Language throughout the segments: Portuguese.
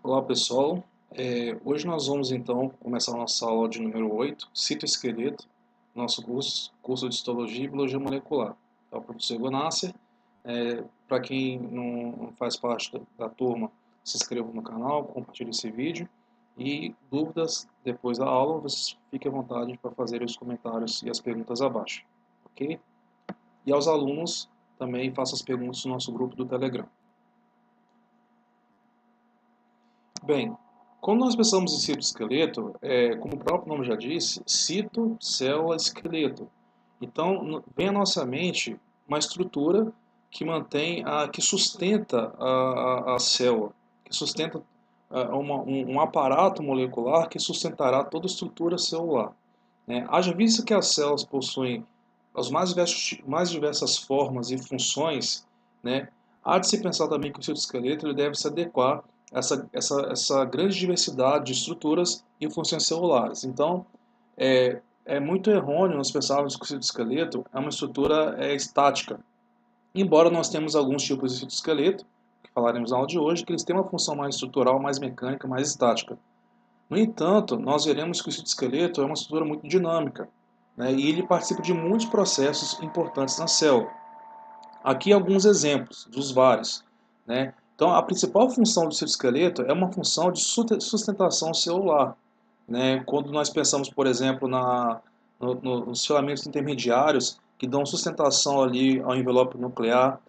Olá pessoal, hoje nós vamos então começar a nossa aula de número 8, citoesqueleto, nosso curso de Histologia e Biologia Molecular. É o professor Igor Nasser. Para quem não faz parte da turma, se inscreva no canal, compartilhe esse vídeo e dúvidas depois da aula, vocês fiquem à vontade para fazer os comentários e as perguntas abaixo, ok? E aos alunos também façam as perguntas no nosso grupo do Telegram. Bem, quando nós pensamos em citoesqueleto, como o próprio nome já disse, cito, célula, esqueleto. Então, vem à nossa mente uma estrutura que mantém, que sustenta a célula, que sustenta um aparato molecular que sustentará toda a estrutura celular, né? Haja vista que as células possuem as mais diversas formas e funções, né? Há de se pensar também que o citoesqueleto ele deve se adequar a essa grande diversidade de estruturas e funções celulares. Então, é muito errôneo nós pensarmos que o citoesqueleto é uma estrutura estática. Embora nós temos alguns tipos de citoesqueleto, que falaremos na aula de hoje, que eles têm uma função mais estrutural, mais mecânica, mais estática. No entanto, nós veremos que o citoesqueleto é uma estrutura muito dinâmica, né, e ele participa de muitos processos importantes na célula. Aqui alguns exemplos dos vários, né? Então, a principal função do citoesqueleto é uma função de sustentação celular, né? Quando nós pensamos, por exemplo, nos filamentos intermediários que dão sustentação ali ao envelope nuclear,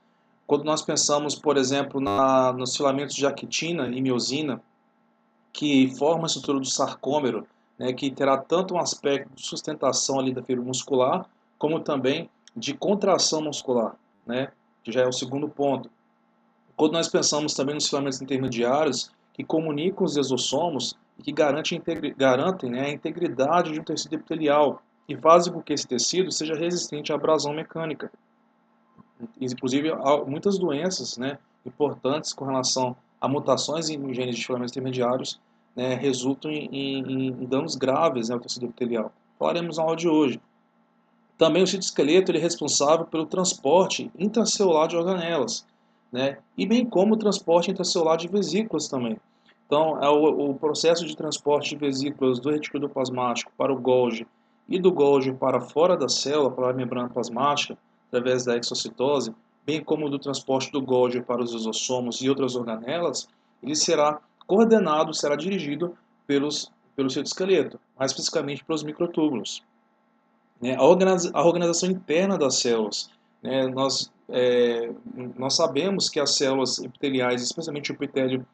quando nós pensamos, por exemplo, nos filamentos de actina e miosina, que formam a estrutura do sarcômero, né, que terá tanto um aspecto de sustentação ali da fibra muscular, como também de contração muscular, né, que já é o segundo ponto. Quando nós pensamos também nos filamentos intermediários, que comunicam os exossomos e que garantem, né, a integridade de um tecido epitelial e fazem com que esse tecido seja resistente à abrasão mecânica. Inclusive, há muitas doenças, né, importantes com relação a mutações em genes de filamentos intermediários, né, resultam em danos graves, né, ao tecido epitelial. Falaremos na aula de hoje. Também o citoesqueleto ele é responsável pelo transporte intracelular de organelas, né, e bem como o transporte intracelular de vesículas também. Então, o processo de transporte de vesículas do retículo plasmático para o Golgi e do Golgi para fora da célula, para a membrana plasmática, através da exocitose, bem como do transporte do Golgi para os exossomos e outras organelas, ele será coordenado, será dirigido pelo citoesqueleto, mais especificamente pelos microtúbulos, né? A organização interna das células, né? Nós sabemos que as células epiteliais, especialmente o epitélio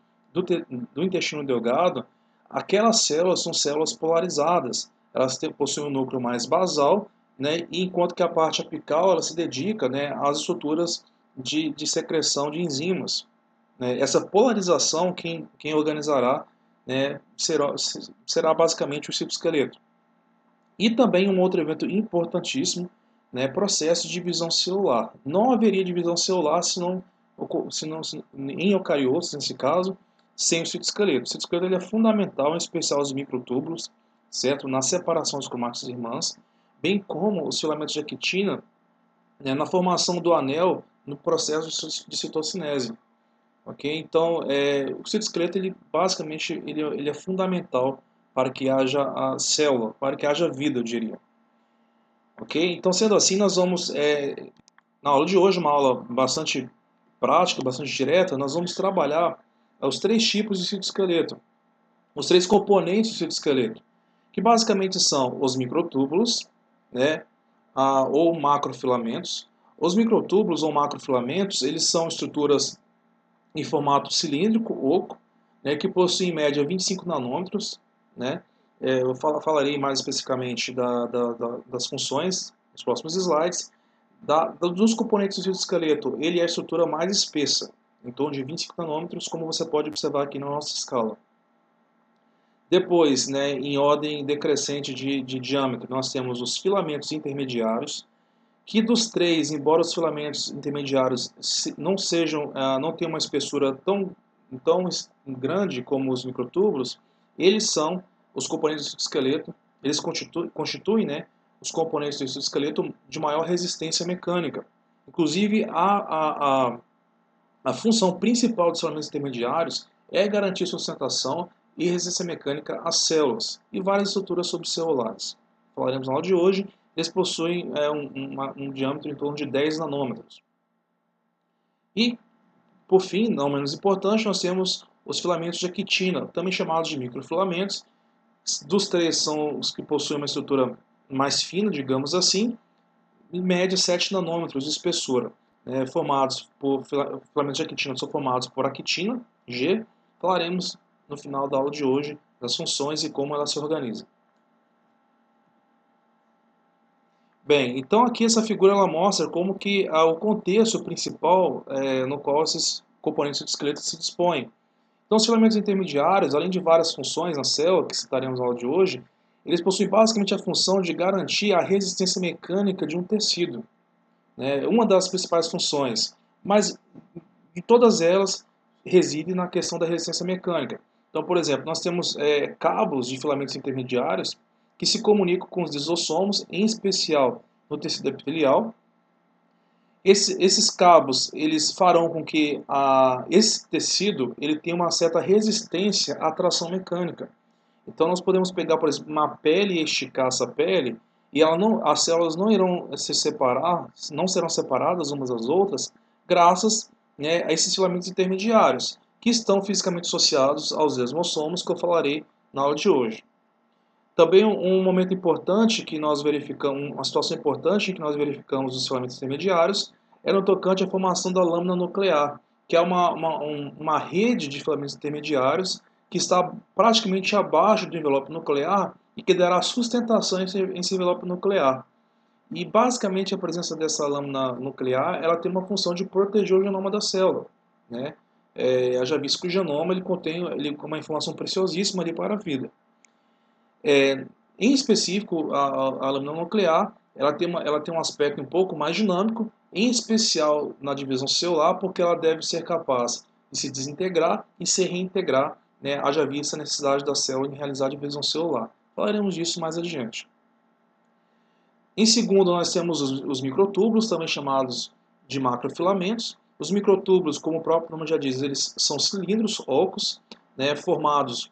do intestino delgado, aquelas células são células polarizadas. Elas possuem um núcleo mais basal, né? E enquanto que a parte apical ela se dedica, né, às estruturas de secreção de enzimas, né? Essa polarização quem organizará, né, será basicamente o citoesqueleto. E também um outro evento importantíssimo, né, processo de divisão celular. Não haveria divisão celular em eucariotos, nesse caso, sem o citoesqueleto. O citoesqueleto ele é fundamental, em especial os microtúbulos, certo? Na separação das cromátides irmãs, bem como os filamentos de actina, né, na formação do anel no processo de citocinese. Ok? Então, o citoesqueleto ele basicamente ele é fundamental para que haja a célula, para que haja vida, eu diria. Ok? Então, sendo assim, nós vamos, na aula de hoje, uma aula bastante prática, bastante direta, nós vamos trabalhar os três tipos de citoesqueleto, os três componentes do citoesqueleto, que basicamente são os microtúbulos, né, ou macrofilamentos. Os microtúbulos ou macrofilamentos, eles são estruturas em formato cilíndrico, oco, né, que possui em média 25 nanômetros, né. Eu falarei mais especificamente das funções nos próximos slides. Dos componentes do citoesqueleto, ele é a estrutura mais espessa, em torno de 25 nanômetros, como você pode observar aqui na nossa escala. Depois, né, em ordem decrescente de diâmetro, nós temos os filamentos intermediários, que dos três, embora os filamentos intermediários não tenham uma espessura tão grande como os microtúbulos, eles são os componentes do esqueleto, eles constituem, né, os componentes do esqueleto de maior resistência mecânica. Inclusive, a função principal dos filamentos intermediários é garantir sustentação e resistência mecânica às células e várias estruturas subcelulares. Falaremos na aula de hoje, eles possuem um diâmetro em torno de 10 nanômetros. E, por fim, não menos importante, nós temos os filamentos de actina, também chamados de microfilamentos. Dos três são os que possuem uma estrutura mais fina, digamos assim, em média 7 nanômetros de espessura. Formados por filamentos de actina, são formados por actina, G. Falaremos no final da aula de hoje das funções e como ela se organiza. Bem, então aqui essa figura ela mostra como que o contexto principal no qual esses componentes do esqueleto se dispõem. Então, os filamentos intermediários, além de várias funções na célula, que citaremos na aula de hoje, eles possuem basicamente a função de garantir a resistência mecânica de um tecido. Uma das principais funções, mas de todas elas reside na questão da resistência mecânica. Então, por exemplo, nós temos cabos de filamentos intermediários que se comunicam com os lisossomos, em especial no tecido epitelial. Esses cabos eles farão com que esse tecido ele tenha uma certa resistência à tração mecânica. Então nós podemos pegar, por exemplo, uma pele e esticar essa pele e as células não irão se separar, não serão separadas umas das outras, graças a esses filamentos intermediários, que estão fisicamente associados aos desmossomos, que eu falarei na aula de hoje. Também um momento importante que nós verificamos, uma situação importante que nós verificamos os filamentos intermediários é no tocante à formação da lâmina nuclear, que é uma rede de filamentos intermediários que está praticamente abaixo do envelope nuclear e que dará sustentação a esse envelope nuclear. E basicamente a presença dessa lâmina nuclear ela tem uma função de proteger o genoma da célula. Já visto que o genoma ele contém uma informação preciosíssima ali para a vida. Em específico, a lâmina nuclear ela tem um aspecto um pouco mais dinâmico, em especial na divisão celular, porque ela deve ser capaz de se desintegrar e se reintegrar, haja vista a necessidade da célula em realizar a divisão celular. Falaremos disso mais adiante. Em segundo, nós temos os microtúbulos, também chamados de macrofilamentos. Os microtúbulos, como o próprio nome já diz, eles são cilindros ocos, formados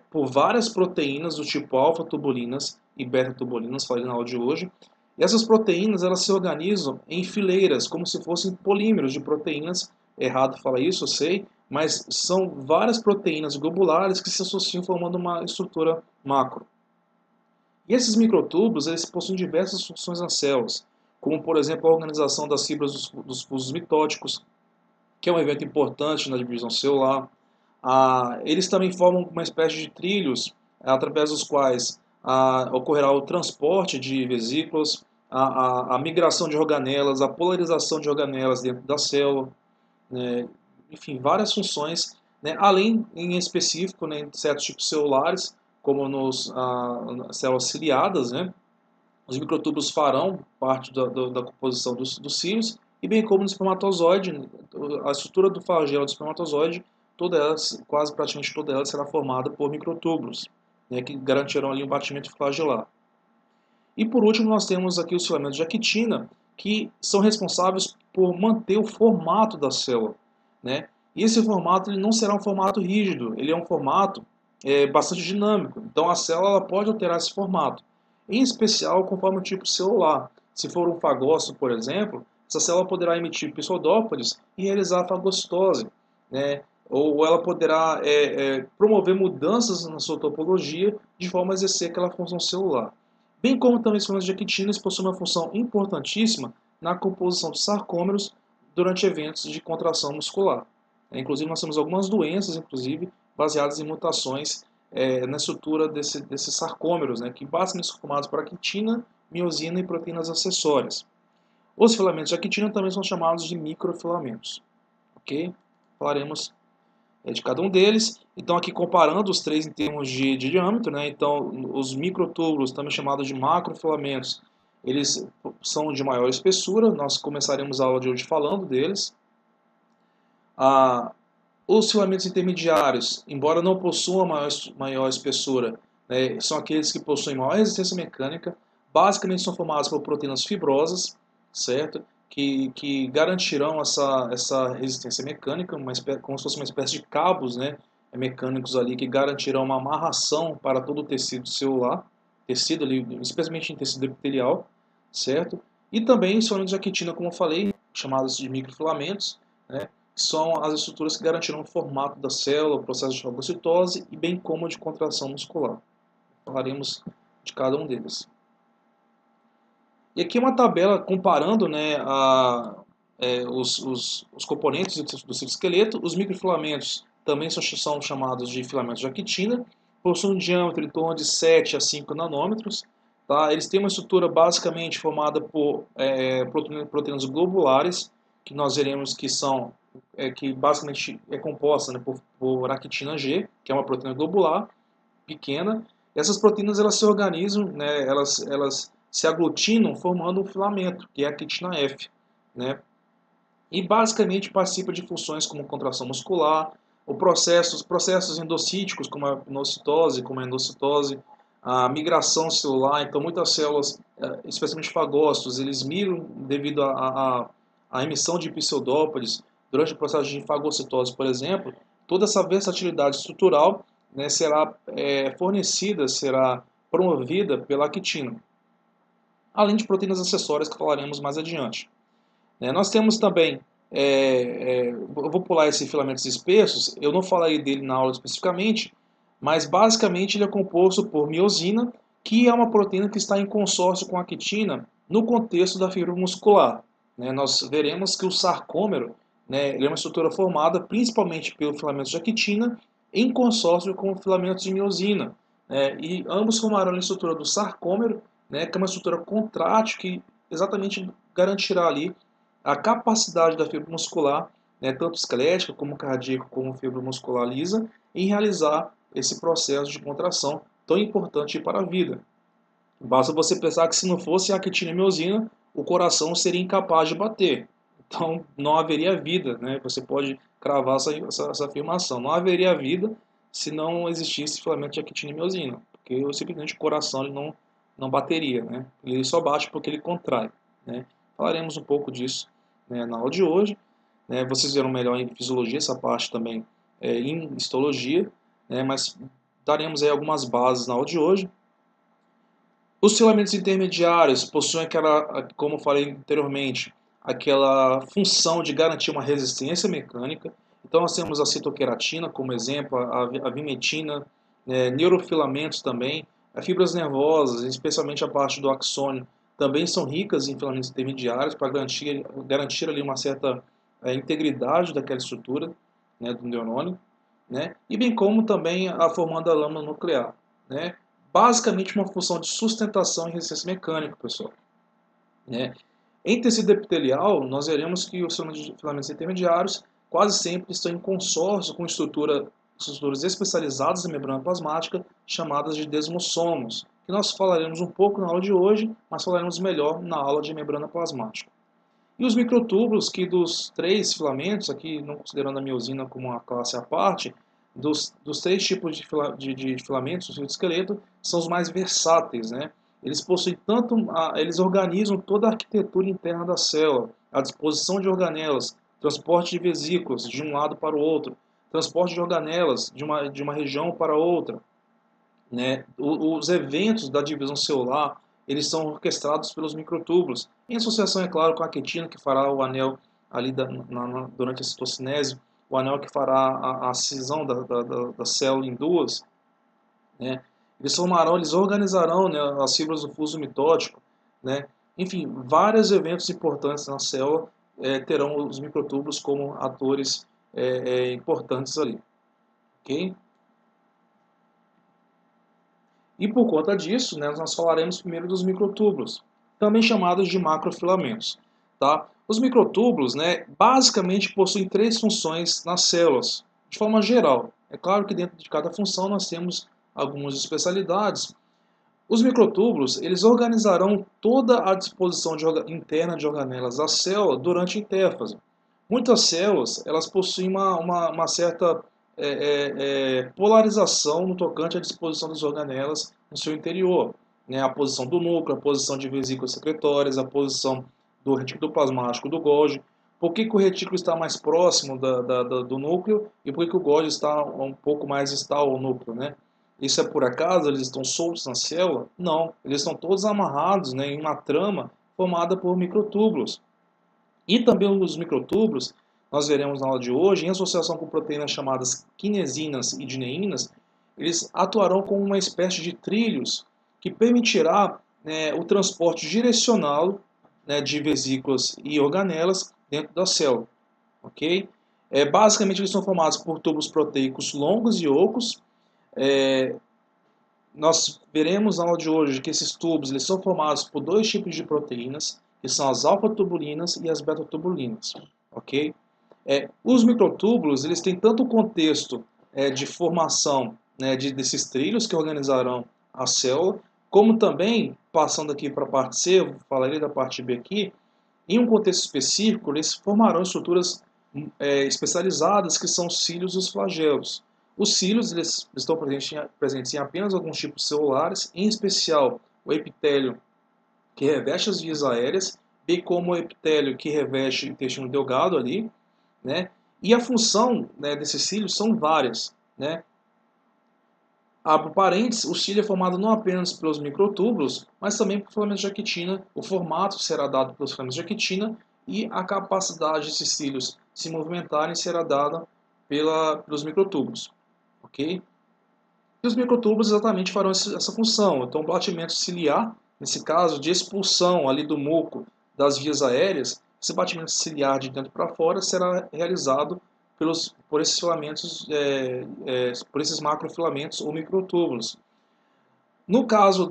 por várias proteínas do tipo alfa-tubulinas e beta-tubulinas, falei na aula de hoje. E essas proteínas elas se organizam em fileiras, como se fossem polímeros de proteínas. Errado falar isso, eu sei, mas são várias proteínas globulares que se associam formando uma estrutura macro. E esses microtúbulos eles possuem diversas funções nas células, como por exemplo a organização das fibras dos fusos mitóticos, que é um evento importante na divisão celular. Eles também formam uma espécie de trilhos através dos quais ocorrerá o transporte de vesículas, a migração de organelas, a polarização de organelas dentro da célula, enfim, várias funções, além em específico em certos tipos celulares, como nas células ciliadas, os microtúbulos farão parte da composição dos cílios, e bem como no espermatozoide, a estrutura do flagelo do espermatozoide, quase praticamente toda ela será formada por microtúbulos, que garantirão ali um batimento flagelar. E por último nós temos aqui os filamentos de actina, que são responsáveis por manter o formato da célula. E esse formato ele não será um formato rígido, ele é um formato bastante dinâmico, então a célula ela pode alterar esse formato, em especial conforme o tipo celular. Se for um fagócito, por exemplo, essa célula poderá emitir pseudópodes e realizar fagocitose, ou ela poderá promover mudanças na sua topologia de forma a exercer aquela função celular. Bem como também os filamentos de actina possuem uma função importantíssima na composição de sarcômeros durante eventos de contração muscular. Inclusive nós temos algumas doenças, inclusive, baseadas em mutações na estrutura desses sarcômeros, que basicamente são formados por actina, miosina e proteínas acessórias. Os filamentos de actina também são chamados de microfilamentos. Ok? Falaremos de cada um deles. Então aqui comparando os três em termos de diâmetro, então os microtúbulos, também chamados de macrofilamentos, eles são de maior espessura, nós começaremos a aula de hoje falando deles. Os filamentos intermediários, embora não possuam maior espessura, são aqueles que possuem maior resistência mecânica, basicamente são formados por proteínas fibrosas, certo? que garantirão essa resistência mecânica, como se fosse uma espécie de cabos, né, mecânicos ali que garantirão uma amarração para todo o tecido celular, tecido ali, especialmente em tecido epitelial, certo? E também os filamentos de actina, como eu falei, chamados de microfilamentos, né, que são as estruturas que garantirão o formato da célula, o processo de fagocitose e bem como de contração muscular. Falaremos de cada um deles. E aqui uma tabela comparando, né, os componentes do citoesqueleto. Os microfilamentos também são chamados de filamentos de actina, possuem um diâmetro em torno de 7 a 5 nanômetros. Tá? Eles têm uma estrutura basicamente formada por proteínas globulares, que nós veremos que são que basicamente é composta, né, por actina G, que é uma proteína globular pequena. Essas proteínas elas se organizam, né, elas se aglutinam formando um filamento, que é a actina F, né? E basicamente participa de funções como contração muscular, processos endocíticos, como a pinocitose, como a endocitose, a migração celular. Então, muitas células, especialmente fagócitos, eles migram devido à emissão de pseudópodes durante o processo de fagocitose, por exemplo. Toda essa versatilidade estrutural, né, será fornecida, será promovida pela actina, além de proteínas acessórias que falaremos mais adiante. Nós temos também, eu vou pular esses filamentos espessos, eu não falarei dele na aula especificamente, mas basicamente ele é composto por miosina, que é uma proteína que está em consórcio com a actina no contexto da fibra muscular. Nós veremos que o sarcômero, ele é uma estrutura formada principalmente pelo filamento de actina em consórcio com filamentos de miosina. E ambos formarão a estrutura do sarcômero, que é uma estrutura contrátil que exatamente garantirá ali a capacidade da fibra muscular, tanto esquelética como cardíaca, como fibra muscular lisa, em realizar esse processo de contração tão importante para a vida. Basta você pensar que se não fosse a actina e a miosina, o coração seria incapaz de bater. Então não haveria vida, né? Você pode cravar essa afirmação. Não haveria vida se não existisse filamento de actina e miosina, porque simplesmente o coração ele não bateria, né? Ele só bate porque ele contrai, né? Falaremos um pouco disso, né, na aula de hoje. Vocês verão melhor em fisiologia essa parte também em histologia, mas daremos aí algumas bases na aula de hoje. Os filamentos intermediários possuem aquela, como eu falei anteriormente, aquela função de garantir uma resistência mecânica. Então nós temos a citoqueratina como exemplo, a vimentina, neurofilamentos também, as fibras nervosas, especialmente a parte do axônio, também são ricas em filamentos intermediários para garantir ali uma certa integridade daquela estrutura, do neurônio, e bem como também formando a lâmina nuclear. Basicamente uma função de sustentação e resistência mecânica, pessoal. Em tecido epitelial, nós veremos que os filamentos intermediários quase sempre estão em consórcio com estruturas especializadas na membrana plasmática, chamadas de desmossomos, que nós falaremos um pouco na aula de hoje, mas falaremos melhor na aula de membrana plasmática. E os microtúbulos, que dos 3 filamentos, aqui não considerando a miosina como uma classe à parte, dos 3 tipos de filamentos do esqueleto, são os mais versáteis, Eles possuem eles organizam toda a arquitetura interna da célula, a disposição de organelas, transporte de vesículas de um lado para o outro, transporte de organelas de uma região para outra, Os eventos da divisão celular, eles são orquestrados pelos microtúbulos, em associação, é claro, com a quitina, que fará o anel ali durante a citocinese, o anel que fará a cisão da célula em duas, Eles organizarão, as fibras do fuso mitótico, Enfim, vários eventos importantes na célula terão os microtúbulos como atores importantes ali, ok? E por conta disso, nós falaremos primeiro dos microtúbulos, também chamados de macrofilamentos. Tá? Os microtúbulos, basicamente possuem 3 funções nas células, de forma geral. É claro que dentro de cada função nós temos algumas especialidades. Os microtúbulos, eles organizarão toda a disposição interna de organelas da célula durante a intérfase. Muitas células, elas possuem uma certa polarização no tocante à disposição das organelas no seu interior. A posição do núcleo, a posição de vesículas secretórias, a posição do retículo plasmático do Golgi, por que o retículo está mais próximo do núcleo e por que o Golgi está um pouco mais distal ao núcleo, né? Isso é por acaso? Eles estão soltos na célula? Não, eles estão todos amarrados, né, em uma trama formada por microtúbulos. E também os microtúbulos, nós veremos na aula de hoje, em associação com proteínas chamadas quinesinas e dineínas, eles atuarão como uma espécie de trilhos que permitirá, né, o transporte direcional, né, de vesículas e organelas dentro da célula. Ok? Basicamente, eles são formados por tubos proteicos longos e ocos. Nós veremos na aula de hoje que esses tubos eles são formados por dois tipos de proteínas, que são as alfa-tubulinas e as beta-tubulinas. Ok? Os microtúbulos eles têm tanto o contexto de formação, né, desses trilhos que organizarão a célula, como também, passando aqui para a parte C, eu falarei da parte B aqui, em um contexto específico, eles formarão estruturas especializadas, que são os cílios e os flagelos. Os cílios eles estão presentes em apenas alguns tipos celulares, em especial o epitélio, que reveste as vias aéreas, bem como o epitélio que reveste o intestino delgado ali, né? E a função, né, desses cílios são várias, né? Abro parênteses, o cílio é formado não apenas pelos microtúbulos, mas também por filamentos de actina. O formato será dado pelos filamentos de actina e a capacidade desses cílios se movimentarem será dada pelos microtúbulos. Ok? E os microtúbulos exatamente farão essa função. Então, o batimento ciliar, nesse caso, de expulsão ali do muco das vias aéreas, esse batimento ciliar de dentro para fora será realizado por esses filamentos, por esses macrofilamentos ou microtúbulos. No caso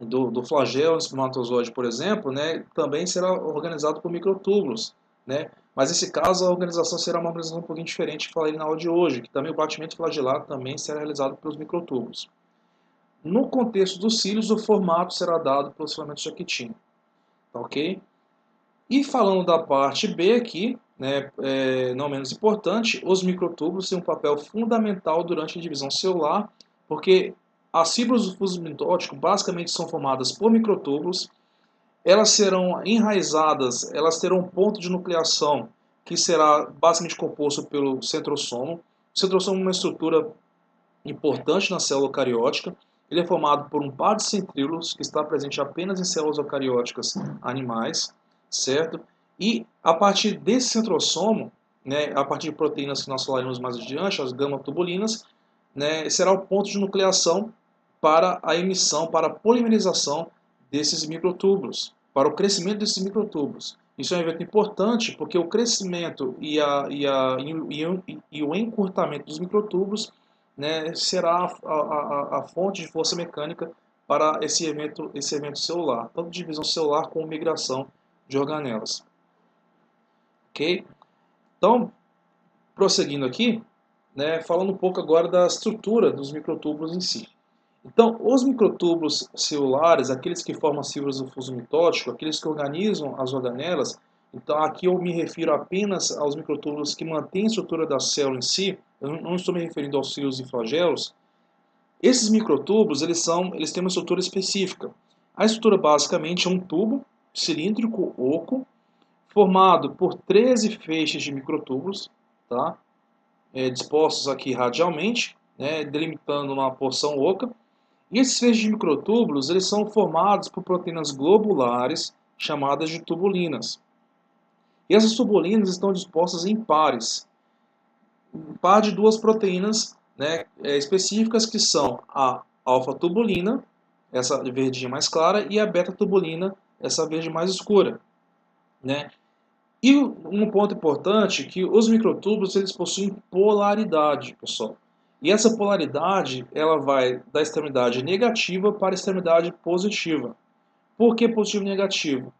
do flagelo espermatozoide, por exemplo, né, também será organizado por microtúbulos, né? Mas nesse caso a organização será uma organização um pouquinho diferente, que falei na aula de hoje, que também o batimento flagelar também será realizado pelos microtúbulos. No contexto dos cílios, o formato será dado pelos filamentos de actina. Tá, ok? E falando da parte B aqui, né, não menos importante, os microtúbulos têm um papel fundamental durante a divisão celular, porque as fibras do fuso mitótico basicamente são formadas por microtúbulos, elas serão enraizadas, elas terão um ponto de nucleação que será basicamente composto pelo centrosomo. O centrosomo é uma estrutura importante na célula eucariótica. Ele é formado por um par de centríolos que está presente apenas em células eucarióticas animais, certo? E a partir desse centrosomo, né, a partir de proteínas que nós falaremos mais adiante, as gama-tubulinas, né, será o ponto de nucleação para a emissão, para a polimerização desses microtúbulos, para o crescimento desses microtúbulos. Isso é um evento importante porque o crescimento e o encurtamento dos microtúbulos, né, será a fonte de força mecânica para esse evento celular, tanto divisão celular como migração de organelas. Ok? Então, prosseguindo aqui, né, falando um pouco agora da estrutura dos microtúbulos em si. Então, os microtúbulos celulares, aqueles que formam as fibras do fuso mitótico, aqueles que organizam as organelas, então aqui eu me refiro apenas aos microtúbulos que mantêm a estrutura da célula em si, eu não estou me referindo aos cílios e flagelos. Esses microtúbulos, eles têm uma estrutura específica. A estrutura basicamente é um tubo cilíndrico oco, formado por 13 feixes de microtúbulos, tá? Dispostos aqui radialmente, né, delimitando uma porção oca. E esses feixes de microtúbulos eles são formados por proteínas globulares, chamadas de tubulinas. E essas tubulinas estão dispostas em pares. Um par de duas proteínas, né, específicas, que são a alfa-tubulina, essa verdinha mais clara, e a beta-tubulina, essa verde mais escura. Né? E um ponto importante é que os microtúbulos eles possuem polaridade, pessoal. E essa polaridade ela vai da extremidade negativa para a extremidade positiva. Por que positivo e negativo?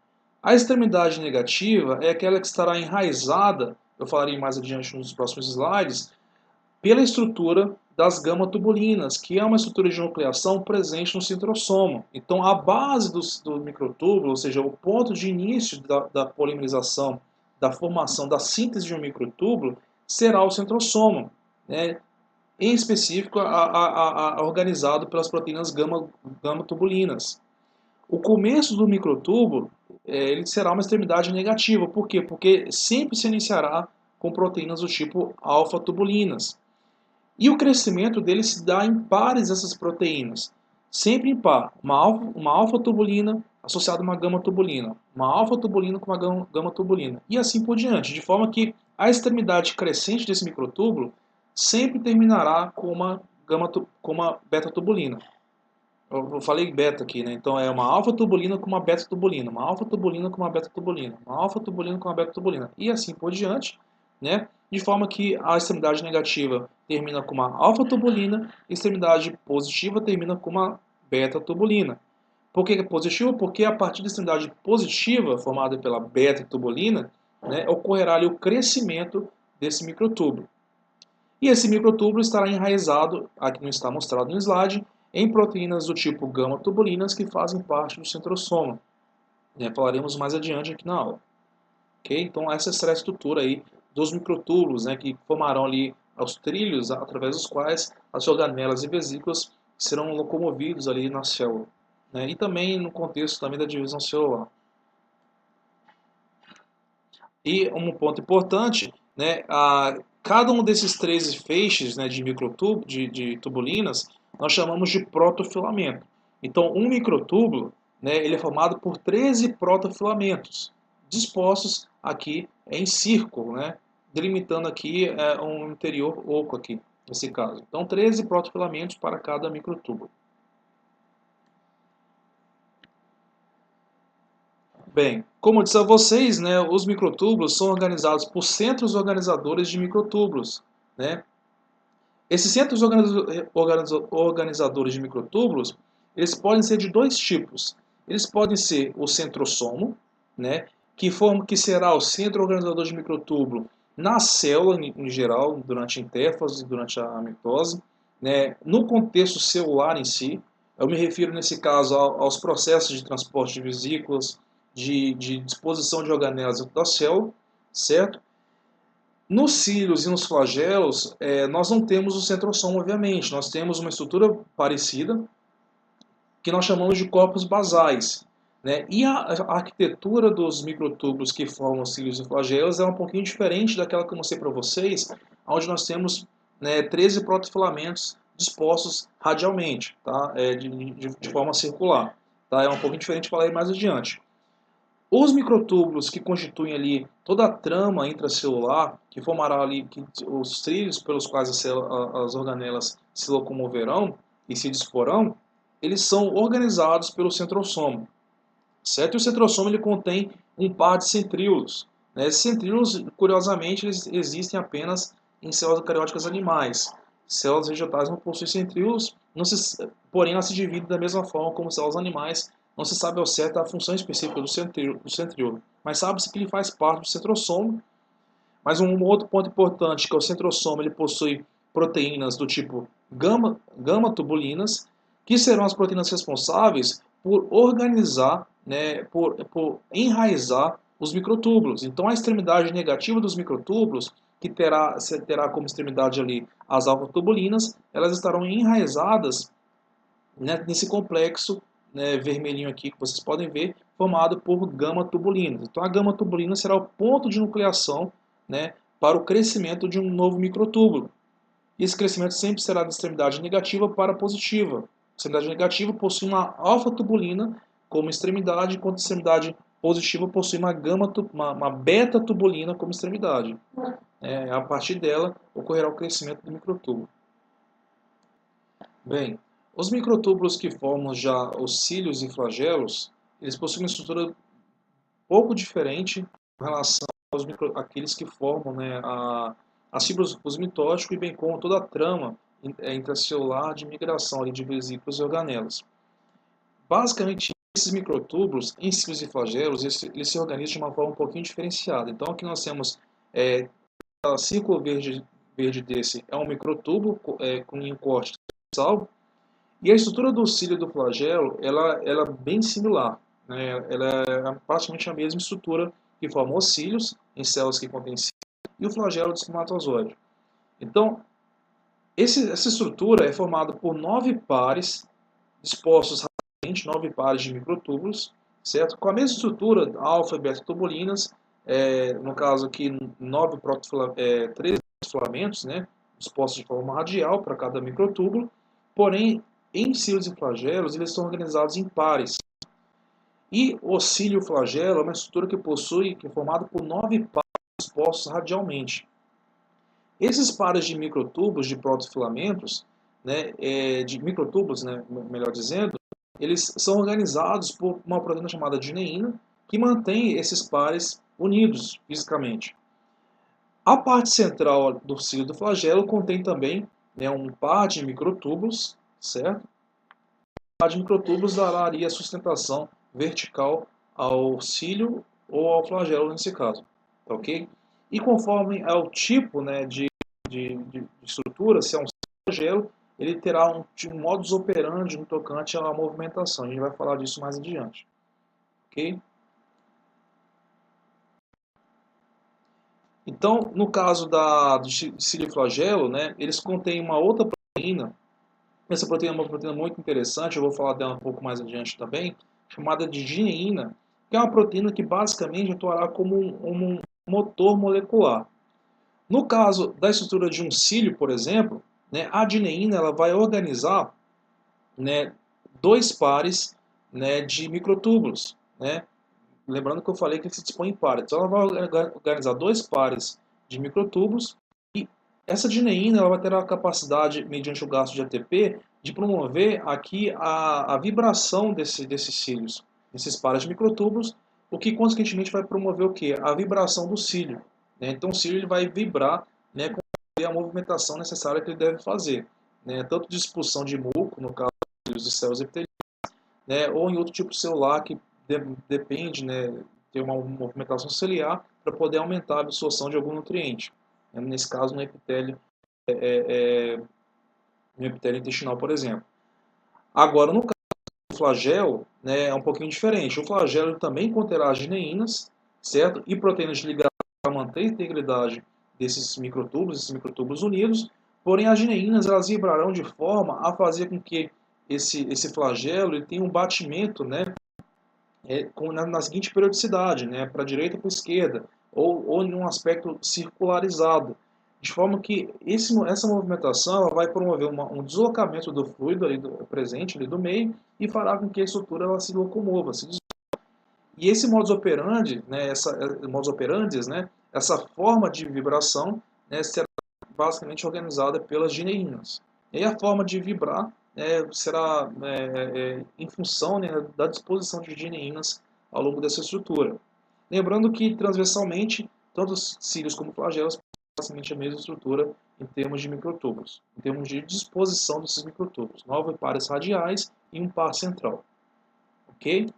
A extremidade negativa é aquela que estará enraizada, eu falarei mais adiante nos próximos slides, pela estrutura das gama-tubulinas, que é uma estrutura de nucleação presente no centrosoma. Então, a base do microtúbulo, ou seja, o ponto de início da polimerização, da formação, da síntese de um microtúbulo, será o centrosoma, né? Em específico, organizado pelas proteínas gama-tubulinas. O começo do microtúbulo ele será uma extremidade negativa. Por quê? Porque sempre se iniciará com proteínas do tipo alfa-tubulinas. E o crescimento dele se dá em pares dessas proteínas. Sempre em par. Uma alfa-tubulina associada a uma gama-tubulina. Uma alfa-tubulina com uma gama-tubulina. E assim por diante. De forma que a extremidade crescente desse microtúbulo sempre terminará com uma beta-tubulina. Eu falei beta aqui, né? Então é uma alfa-tubulina com uma beta-tubulina, uma alfa-tubulina com uma beta-tubulina, uma alfa-tubulina com uma beta-tubulina, e assim por diante, né? De forma que a extremidade negativa termina com uma alfa-tubulina, a extremidade positiva termina com uma beta-tubulina. Por que é positiva? Porque a partir da extremidade positiva, formada pela beta-tubulina, né, ocorrerá ali o crescimento desse microtúbulo. E esse microtúbulo estará enraizado, aqui não está mostrado no slide, em proteínas do tipo gama-tubulinas que fazem parte do centrosoma. Falaremos mais adiante aqui na aula. Okay? Então essa será a estrutura aí dos microtúbulos, né, que formarão ali os trilhos através dos quais as organelas e vesículas serão locomovidos ali na célula. Né, e também no contexto também da divisão celular. E um ponto importante, né, cada um desses 13 feixes, né, de tubulinas, nós chamamos de protofilamento. Então, um microtúbulo, né, ele é formado por 13 protofilamentos, dispostos aqui em círculo, né, delimitando aqui um interior oco aqui, nesse caso. Então, 13 protofilamentos para cada microtúbulo. Bem, como eu disse a vocês, né, os microtúbulos são organizados por centros organizadores de microtúbulos. Né? Esses centros organizadores de microtúbulos, eles podem ser de dois tipos. Eles podem ser o centrosomo, né, que será o centro organizador de microtúbulo na célula em geral, durante a intérfase e durante a mitose, né, no contexto celular em si. Eu me refiro nesse caso aos processos de transporte de vesículas, de disposição de organelas dentro da célula, certo? Nos cílios e nos flagelos, nós não temos o centrosoma, obviamente. Nós temos uma estrutura parecida, que nós chamamos de corpos basais. Né? E a arquitetura dos microtúbulos que formam os cílios e flagelos é um pouquinho diferente daquela que eu mostrei para vocês, onde nós temos, né, 13 protofilamentos dispostos radialmente, tá? De forma circular. Tá? É um pouquinho diferente, falarei mais adiante. Os microtúbulos que constituem ali toda a trama intracelular, que formará ali os trilhos pelos quais as organelas se locomoverão e se disporão, eles são organizados pelo centrosoma. Certo? E o centrosoma ele contém um par de centríolos. Né? Esses centríolos, curiosamente, eles existem apenas em células eucarióticas animais. Células vegetais não possuem centríolos, porém elas se dividem da mesma forma como células animais. Não se sabe ao certo a função específica do centríolo, mas sabe-se que ele faz parte do centrosoma. Mas um outro ponto importante, que é o centrosoma, ele possui proteínas do tipo gama-tubulinas, que serão as proteínas responsáveis por organizar, né, por enraizar os microtúbulos. Então a extremidade negativa dos microtúbulos, que terá como extremidade ali as alfa-tubulinas, elas estarão enraizadas, né, nesse complexo, né, vermelhinho aqui que vocês podem ver, formado por gama-tubulinas. Então a gama-tubulina será o ponto de nucleação, né, para o crescimento de um novo microtúbulo. E esse crescimento sempre será de extremidade negativa para positiva. A extremidade negativa possui uma alfa-tubulina como extremidade, enquanto a extremidade positiva possui uma beta-tubulina como extremidade. A partir dela ocorrerá o crescimento do microtúbulo. Bem, os microtúbulos que formam já os cílios e flagelos, eles possuem uma estrutura pouco diferente em relação àqueles que formam, né, as fibras, os mitóticos e bem como toda a trama intracelular de migração ali de vesículas e organelas. Basicamente, esses microtúbulos em cílios e flagelos, eles se organizam de uma forma um pouquinho diferenciada. Então aqui nós temos o círculo verde desse é um microtúbulo com um corte transversal. E a estrutura do cílio e do flagelo, ela é bem similar. Né? Ela é praticamente a mesma estrutura que forma os cílios, em células que contêm cílio, e o flagelo do espermatozoide. Então, essa estrutura é formada por 9 pares dispostos novamente 9 pares de microtúbulos, certo? Com a mesma estrutura, alfa e beta tubulinas, no caso aqui 13 filamentos, né, dispostos de forma radial para cada microtúbulo, porém em cílios e flagelos eles são organizados em pares. E o cílio flagelo é uma estrutura que é formada por 9 pares dispostos radialmente. Esses pares de microtúbulos de protofilamentos, né, de microtúbulos, né, melhor dizendo, eles são organizados por uma proteína chamada dineína, que mantém esses pares unidos fisicamente. A parte central do cílio do flagelo contém também, né, um par de microtúbulos, certo? O par de microtúbulos daria sustentação vertical ao cílio ou ao flagelo nesse caso, tá ok? E conforme é o tipo, né, de estrutura, se é um flagelo, ele terá um modus operandi no tocante à movimentação. A gente vai falar disso mais adiante, ok? Então, no caso do cílio flagelo, né, eles contêm uma outra proteína. Essa proteína é uma proteína muito interessante, eu vou falar dela um pouco mais adiante também, chamada de gineína, que é uma proteína que basicamente atuará como um motor molecular. No caso da estrutura de um cílio, por exemplo, né, a gineína ela vai organizar, né, dois pares, né, de microtúbulos, né? Lembrando que eu falei que ele se dispõe em pares. Então ela vai organizar dois pares de microtúbulos e essa gineína ela vai ter a capacidade, mediante o gasto de ATP, de promover aqui a vibração desses cílios, desses pares de microtúbulos, o que consequentemente vai promover o quê? A vibração do cílio, né? Então o cílio ele vai vibrar, né, com a movimentação necessária que ele deve fazer, né? Tanto de expulsão de muco, no caso dos céus epiteliais, né, ou em outro tipo celular que depende, né, ter uma movimentação ciliar para poder aumentar a absorção de algum nutriente. Nesse caso, no epitélio intestinal, por exemplo. Agora, no caso do flagelo, né, é um pouquinho diferente. O flagelo também conterá gineínas, certo? E proteínas ligadas para manter a integridade desses microtúbulos unidos, porém as gineínas elas vibrarão de forma a fazer com que esse flagelo ele tenha um batimento, né, na seguinte periodicidade, né, para a direita e para a esquerda, ou em um aspecto circularizado, de forma que essa movimentação ela vai promover um deslocamento do fluido ali presente ali do meio e fará com que a estrutura ela se locomova, e esse modus operandi, né, modus operandis, né, essa forma de vibração, né, será basicamente organizada pelas gineínas. E a forma de vibrar será em função, né, da disposição de gineínas ao longo dessa estrutura. Lembrando que transversalmente, tanto os cílios como flagelos têm basicamente a mesma estrutura em termos de microtúbulos, em termos de disposição desses microtúbulos. 9 pares radiais e um par central. Ok?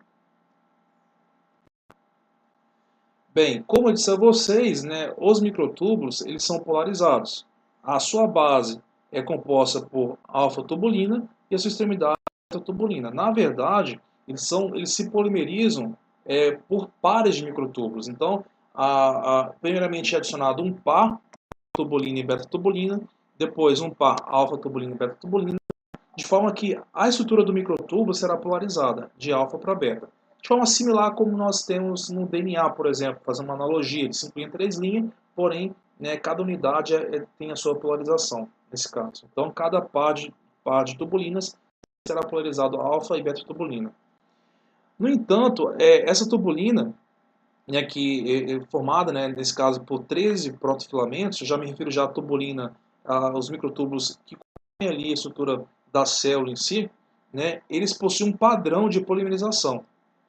Bem, como eu disse a vocês, né, os microtúbulos eles são polarizados. A sua base é composta por alfa-tubulina e a sua extremidade é beta-tubulina. Na verdade, eles se polimerizam por pares de microtúbulos. Então, primeiramente é adicionado um par tubulina e beta-tubulina, depois um par alfa-tubulina e beta-tubulina, de forma que a estrutura do microtubo será polarizada de alfa para beta. De forma similar como nós temos no DNA, por exemplo, fazendo uma analogia de 5 linhas, 3 linhas, porém, né, cada unidade tem a sua polarização, nesse caso. Então, cada par de tubulinas será polarizado alfa e beta tubulina. No entanto, essa tubulina, né, que é formada, né, nesse caso, por 13 protofilamentos, eu já me refiro já à tubulina, aos microtúbulos que compõem ali a estrutura da célula em si, né, eles possuem um padrão de polimerização,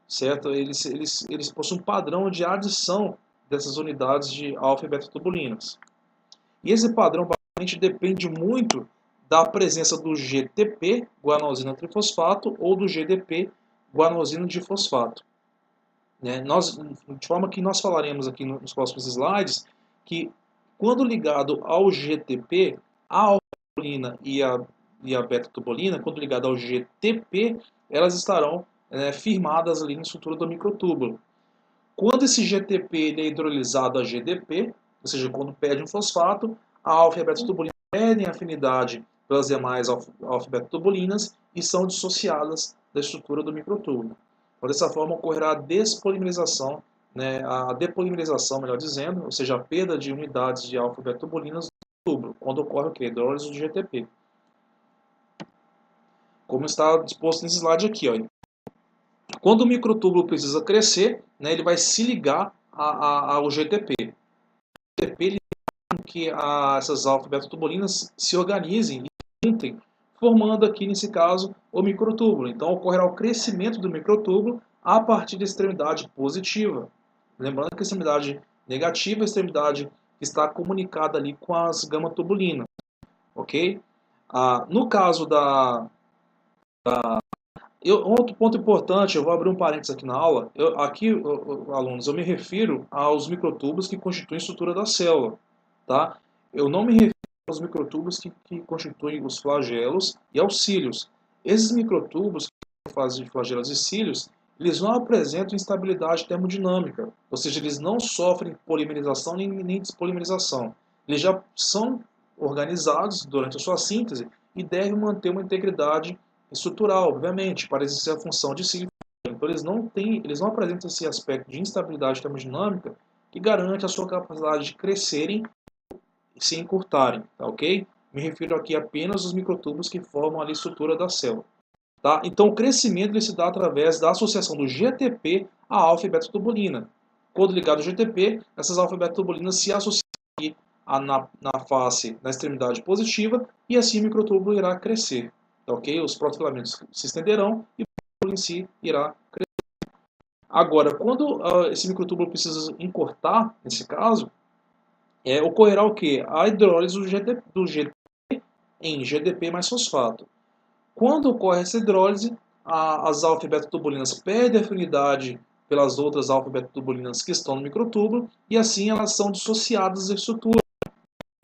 certo? Eles possuem um padrão de adição dessas unidades de alfa e beta tubulinas. E esse padrão basicamente depende muito da presença do GTP, guanosina trifosfato, ou do GDP, guanosina difosfato. Né? De forma que nós falaremos aqui nos próximos slides que quando ligado ao GTP, a alfa-tubulina e a beta-tubulina, quando ligado ao GTP, elas estarão firmadas ali na estrutura do microtúbulo. Quando esse GTP ele é hidrolisado a GDP, ou seja, quando perde um fosfato, a alfa e a beta-tubulina perdem afinidade pelas demais alfa-betotubulinas e são dissociadas da estrutura do microtúbulo. Então, dessa forma, ocorrerá a despolimerização, né, a depolimerização, melhor dizendo, ou seja, a perda de unidades de alfa-betotubulinas no túbulo, quando ocorre o quê? Hidrólise do GTP. Como está disposto nesse slide aqui, ó. Quando o microtúbulo precisa crescer, né, ele vai se ligar ao GTP. O GTP ele faz com que essas alfa-betotubulinas se organizem e juntem, formando aqui, nesse caso, o microtúbulo. Então, ocorrerá o crescimento do microtúbulo a partir da extremidade positiva. Lembrando que a extremidade negativa é a extremidade que está comunicada ali com as gama-tubulinas. Ok? No caso outro ponto importante, eu vou abrir um parênteses aqui na aula. Alunos, eu me refiro aos microtúbulos que constituem a estrutura da célula. Tá? Eu não me refiro aos microtúbulos que constituem os flagelos e aos cílios. Esses microtúbulos que fazem de flagelos e cílios, eles não apresentam instabilidade termodinâmica, ou seja, eles não sofrem polimerização nem despolimerização. Eles já são organizados durante a sua síntese e devem manter uma integridade estrutural, obviamente, para exercer a função de cílio. Então eles não apresentam esse aspecto de instabilidade termodinâmica que garante a sua capacidade de crescerem e se encurtarem, tá ok? Me refiro aqui apenas aos microtúbulos que formam a estrutura da célula. Tá? Então o crescimento ele se dá através da associação do GTP à alfa e beta-tubulina. Quando ligado ao GTP, essas alfa e beta-tubulinas se associam na face, na extremidade positiva, e assim o microtúbulo irá crescer. Tá, ok? Os protofilamentos se estenderão e o microtúbulo em si irá crescer. Agora, quando esse microtúbulo precisa encurtar, nesse caso, ocorrerá o quê? A hidrólise do GTP em GDP mais fosfato. Quando ocorre essa hidrólise, as alfa e beta-tubulinas perdem afinidade pelas outras alfa e beta-tubulinas que estão no microtúbulo e assim elas são dissociadas da estrutura. A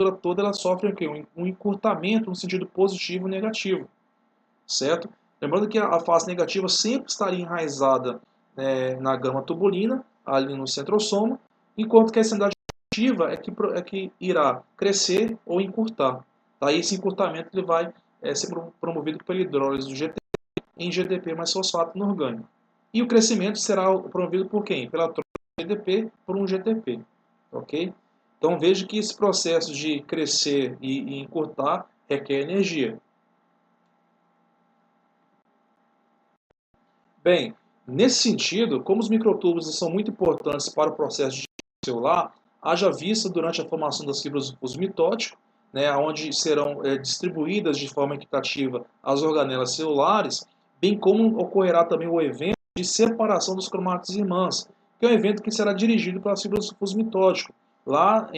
estrutura toda ela sofre o quê? Um encurtamento no sentido positivo e negativo. Certo? Lembrando que a face negativa sempre estaria enraizada na gama-tubulina, ali no centrosoma, enquanto que a extremidade positiva é que irá crescer ou encurtar. Tá? E esse encurtamento ele vai ser promovido pela hidrólise do GTP em GDP mais fosfato inorgânico. E o crescimento será promovido por quem? Pela troca de GDP por um GTP. Ok? Então veja que esse processo de crescer e encurtar requer energia. Bem, nesse sentido, como os microtúbulos são muito importantes para o processo de celular, haja vista durante a formação das fibras do pulso mitótico, né, onde serão distribuídas de forma equitativa as organelas celulares, bem como ocorrerá também o evento de separação dos cromátides irmãs, que é um evento que será dirigido pelas fibras do pulso mitótico, lá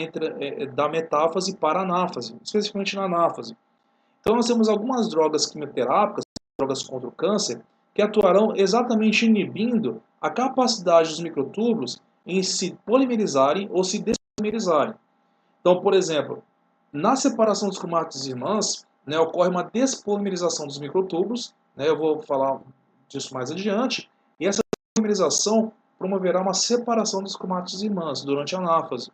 da metáfase para a anáfase, especificamente na anáfase. Então nós temos algumas drogas quimioterápicas, drogas contra o câncer, que atuarão exatamente inibindo a capacidade dos microtúbulos em se polimerizarem ou se despolimerizarem. Então, por exemplo, na separação dos cromátides irmãs, né, ocorre uma despolimerização dos microtúbulos, né, eu vou falar disso mais adiante, e essa despolimerização promoverá uma separação dos cromátides irmãs durante a anáfase.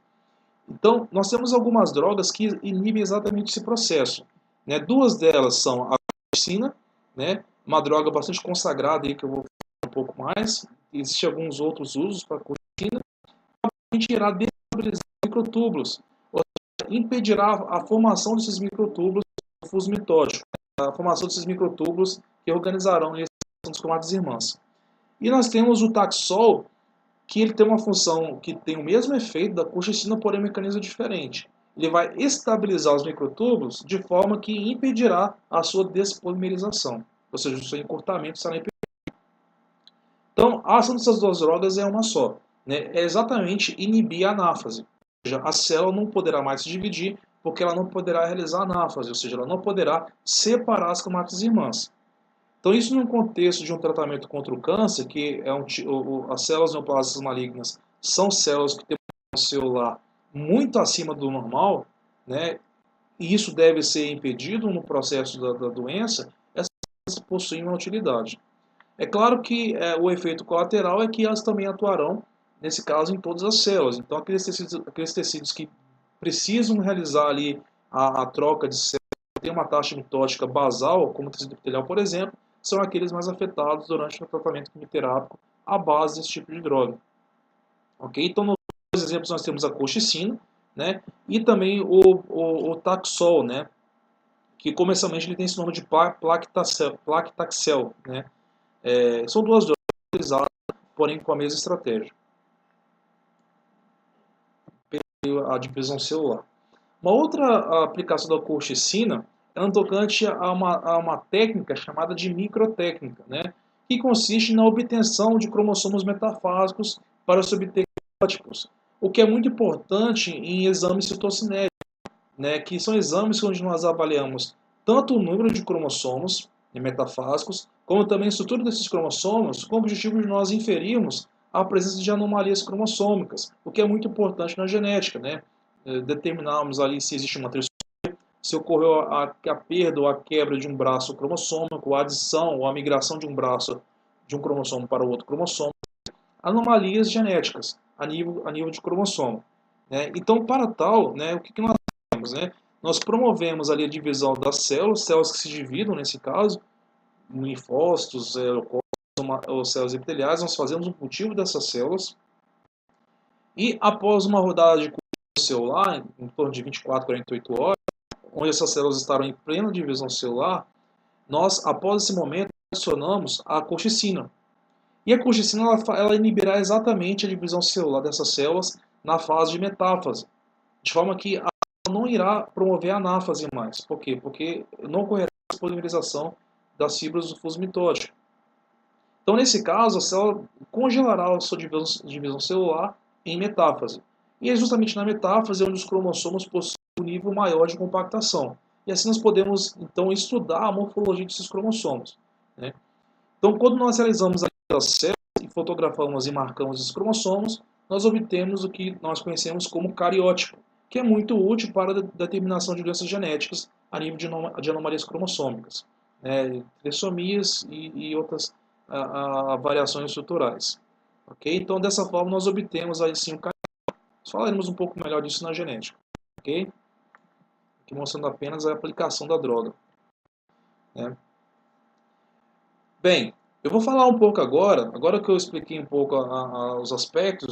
Então, nós temos algumas drogas que inibem exatamente esse processo. Né? Duas delas são a colchicina, né? Uma droga bastante consagrada aí que eu vou falar um pouco mais. Existem alguns outros usos para a colchicina. A gente irá destabilizar os microtúbulos, ou seja, impedirá a formação desses microtúbulos no fuso mitótico, a formação desses microtúbulos que organizarão os cromátides irmãs. E nós temos o Taxol, que ele tem uma função que tem o mesmo efeito da colchicina, porém um mecanismo diferente. Ele vai estabilizar os microtúbulos de forma que impedirá a sua despolimerização, ou seja, o seu encurtamento será impedido. Então, a ação dessas duas drogas é uma só, né? É exatamente inibir a anáfase. Ou seja, a célula não poderá mais se dividir porque ela não poderá realizar a anáfase, ou seja, ela não poderá separar as cromátides irmãs. Então, isso num contexto de um tratamento contra o câncer, que as células neoplásicas malignas são células que têm um celular muito acima do normal, né? E isso deve ser impedido no processo da doença, essas células possuem uma utilidade. É claro que o efeito colateral é que elas também atuarão, nesse caso, em todas as células. Então, aqueles tecidos que precisam realizar ali a troca de células tem uma taxa mitótica basal, como o tecido epitelial, por exemplo, são aqueles mais afetados durante o tratamento quimioterápico à base desse tipo de droga. Ok? Então, nos dois exemplos nós temos a colchicina, né? E também o Taxol, né? Que comercialmente ele tem esse nome de Plactaxel, né? São duas drogas utilizadas, porém com a mesma estratégia. A divisão celular. Uma outra aplicação da colchicina é no tocante a uma técnica chamada de microtécnica, né? Que consiste na obtenção de cromossomos metafásicos para se obter genótipos, o que é muito importante em exames citocinéticos, né? Que são exames onde nós avaliamos tanto o número de cromossomos metafásicos, como também a estrutura desses cromossomos, com o objetivo de nós inferirmos a presença de anomalias cromossômicas, o que é muito importante na genética, né? Determinarmos ali se existe uma trissomia, se ocorreu a perda ou a quebra de um braço cromossômico, a adição ou a migração de um braço de um cromossomo para o outro cromossomo, anomalias genéticas a nível de cromossomo, né? Então, para tal, né, o que nós fazemos, né? Nós promovemos ali a divisão das células que se dividam nesse caso, linfócitos, ou células epiteliais, nós fazemos um cultivo dessas células e após uma rodada de cultivo celular, em torno de 24 a 48 horas, onde essas células estarão em plena divisão celular, nós, após esse momento, adicionamos a colchicina. E a colchicina ela inibirá exatamente a divisão celular dessas células na fase de metáfase, de forma que ela não irá promover a anáfase mais. Por quê? Porque não ocorrerá a polimerização das fibras do fuso mitótico. Então, nesse caso, a célula congelará a sua divisão celular em metáfase. E é justamente na metáfase onde os cromossomos possuem um nível maior de compactação. E assim nós podemos, então, estudar a morfologia desses cromossomos, né? Então, quando nós realizamos as células e fotografamos e marcamos os cromossomos, nós obtemos o que nós conhecemos como cariótipo, que é muito útil para a determinação de doenças genéticas a nível de anomalias cromossômicas, né, trissomias e outras variações estruturais. Ok? Então, dessa forma, nós obtemos aí sim o cariótipo. Falaremos um pouco melhor disso na genética. Ok? Aqui mostrando apenas a aplicação da droga, né? Bem, eu vou falar um pouco agora que eu expliquei um pouco os aspectos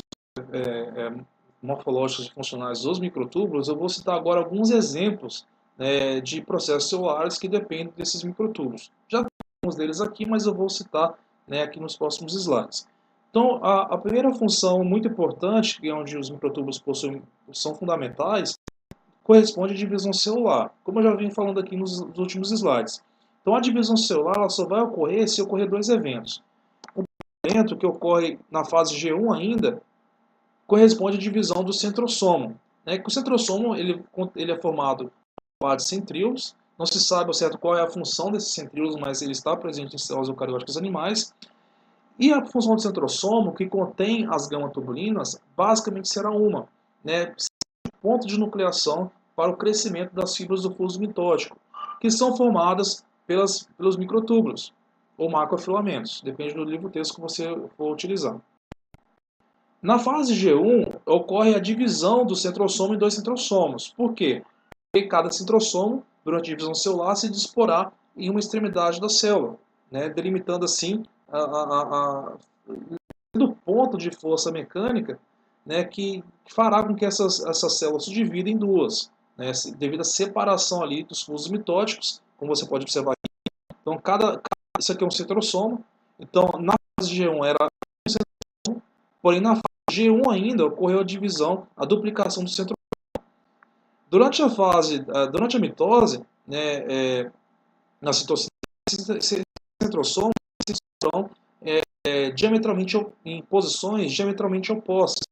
morfológicos e funcionais dos microtúbulos, eu vou citar agora alguns exemplos, né, de processos celulares que dependem desses microtúbulos. Já tem alguns deles aqui, mas eu vou citar, né, aqui nos próximos slides. Então, a primeira função muito importante, que é onde os microtúbulos são fundamentais, corresponde à divisão celular, como eu já vim falando aqui nos últimos slides. Então, a divisão celular ela só vai ocorrer se ocorrer dois eventos. Um evento que ocorre na fase G1 ainda corresponde à divisão do centrosomo, né? Que o centrosomo ele é formado por centríolos. Não se sabe ao certo qual é a função desses centríolos, mas ele está presente em células eucarióticas animais. E a função do centrosomo, que contém as gama-tubulinas, basicamente será uma, né? Ponto de nucleação para o crescimento das fibras do fuso mitótico, que são formadas pelos microtúbulos ou macrofilamentos, depende do livro-texto que você for utilizar. Na fase G1, ocorre a divisão do centrosomo em dois centrosomos. Por quê? Porque cada centrosomo, durante a divisão celular, se disporá em uma extremidade da célula, né, delimitando assim do ponto de força mecânica, né, que fará com que essas células se dividam em duas, né, devido à separação ali dos fusos mitóticos, como você pode observar aqui. Então, isso aqui é um centrosomo. Então, na fase G1 era um centrosomo, porém na fase G1 ainda ocorreu a divisão, a duplicação do centrosomo. Durante a mitose, né, na citocina, esses centrossomos estão diametralmente em posições diametralmente opostas,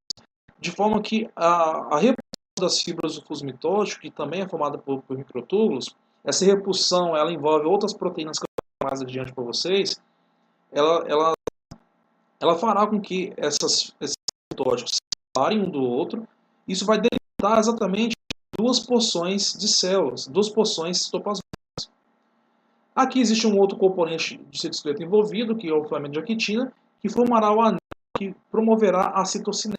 de forma que a repulsão das fibras do fuso mitótico, que também é formada por microtúbulos, essa repulsão ela envolve outras proteínas que eu vou falar mais adiante para vocês, ela fará com que esses mitóticos se separem um do outro. Isso vai delimitar exatamente duas porções de células, duas porções citoplasmáticas. Aqui existe um outro componente de citoesqueleto envolvido, que é o filamento de actina, que formará o anel que promoverá a citocinese,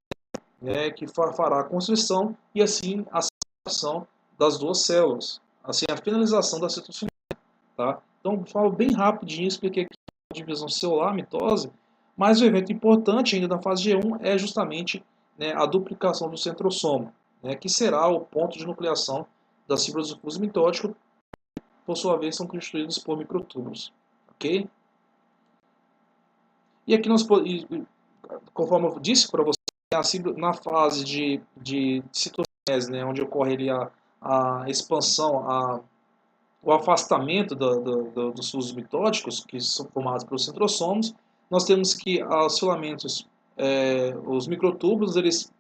né, que fará a constrição e assim a separação das duas células, assim, a finalização da citocinese, tá? Então, de forma bem rapidinho, expliquei aqui a divisão celular, mitose, mas o evento importante ainda na fase G1 é justamente, né, a duplicação do centrossomo, né, que será o ponto de nucleação das fibras do fuso mitótico, por sua vez são constituídos por microtúbulos, ok? E aqui nós, conforme eu disse para você, na fase de citocinese, né, onde ocorre ali a expansão, o afastamento dos fusos mitóticos, que são formados pelos centrossomos, nós temos que os filamentos, os microtúbulos, eles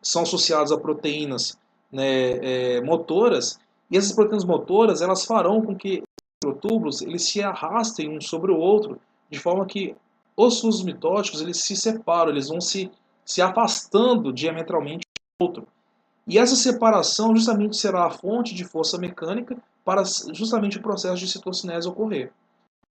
são associados a proteínas, né, motoras, e essas proteínas motoras elas farão com que os microtúbulos eles se arrastem um sobre o outro, de forma que os fusos mitóticos eles se separam, eles vão se afastando diametralmente um do outro. E essa separação justamente será a fonte de força mecânica para justamente o processo de citocinese ocorrer.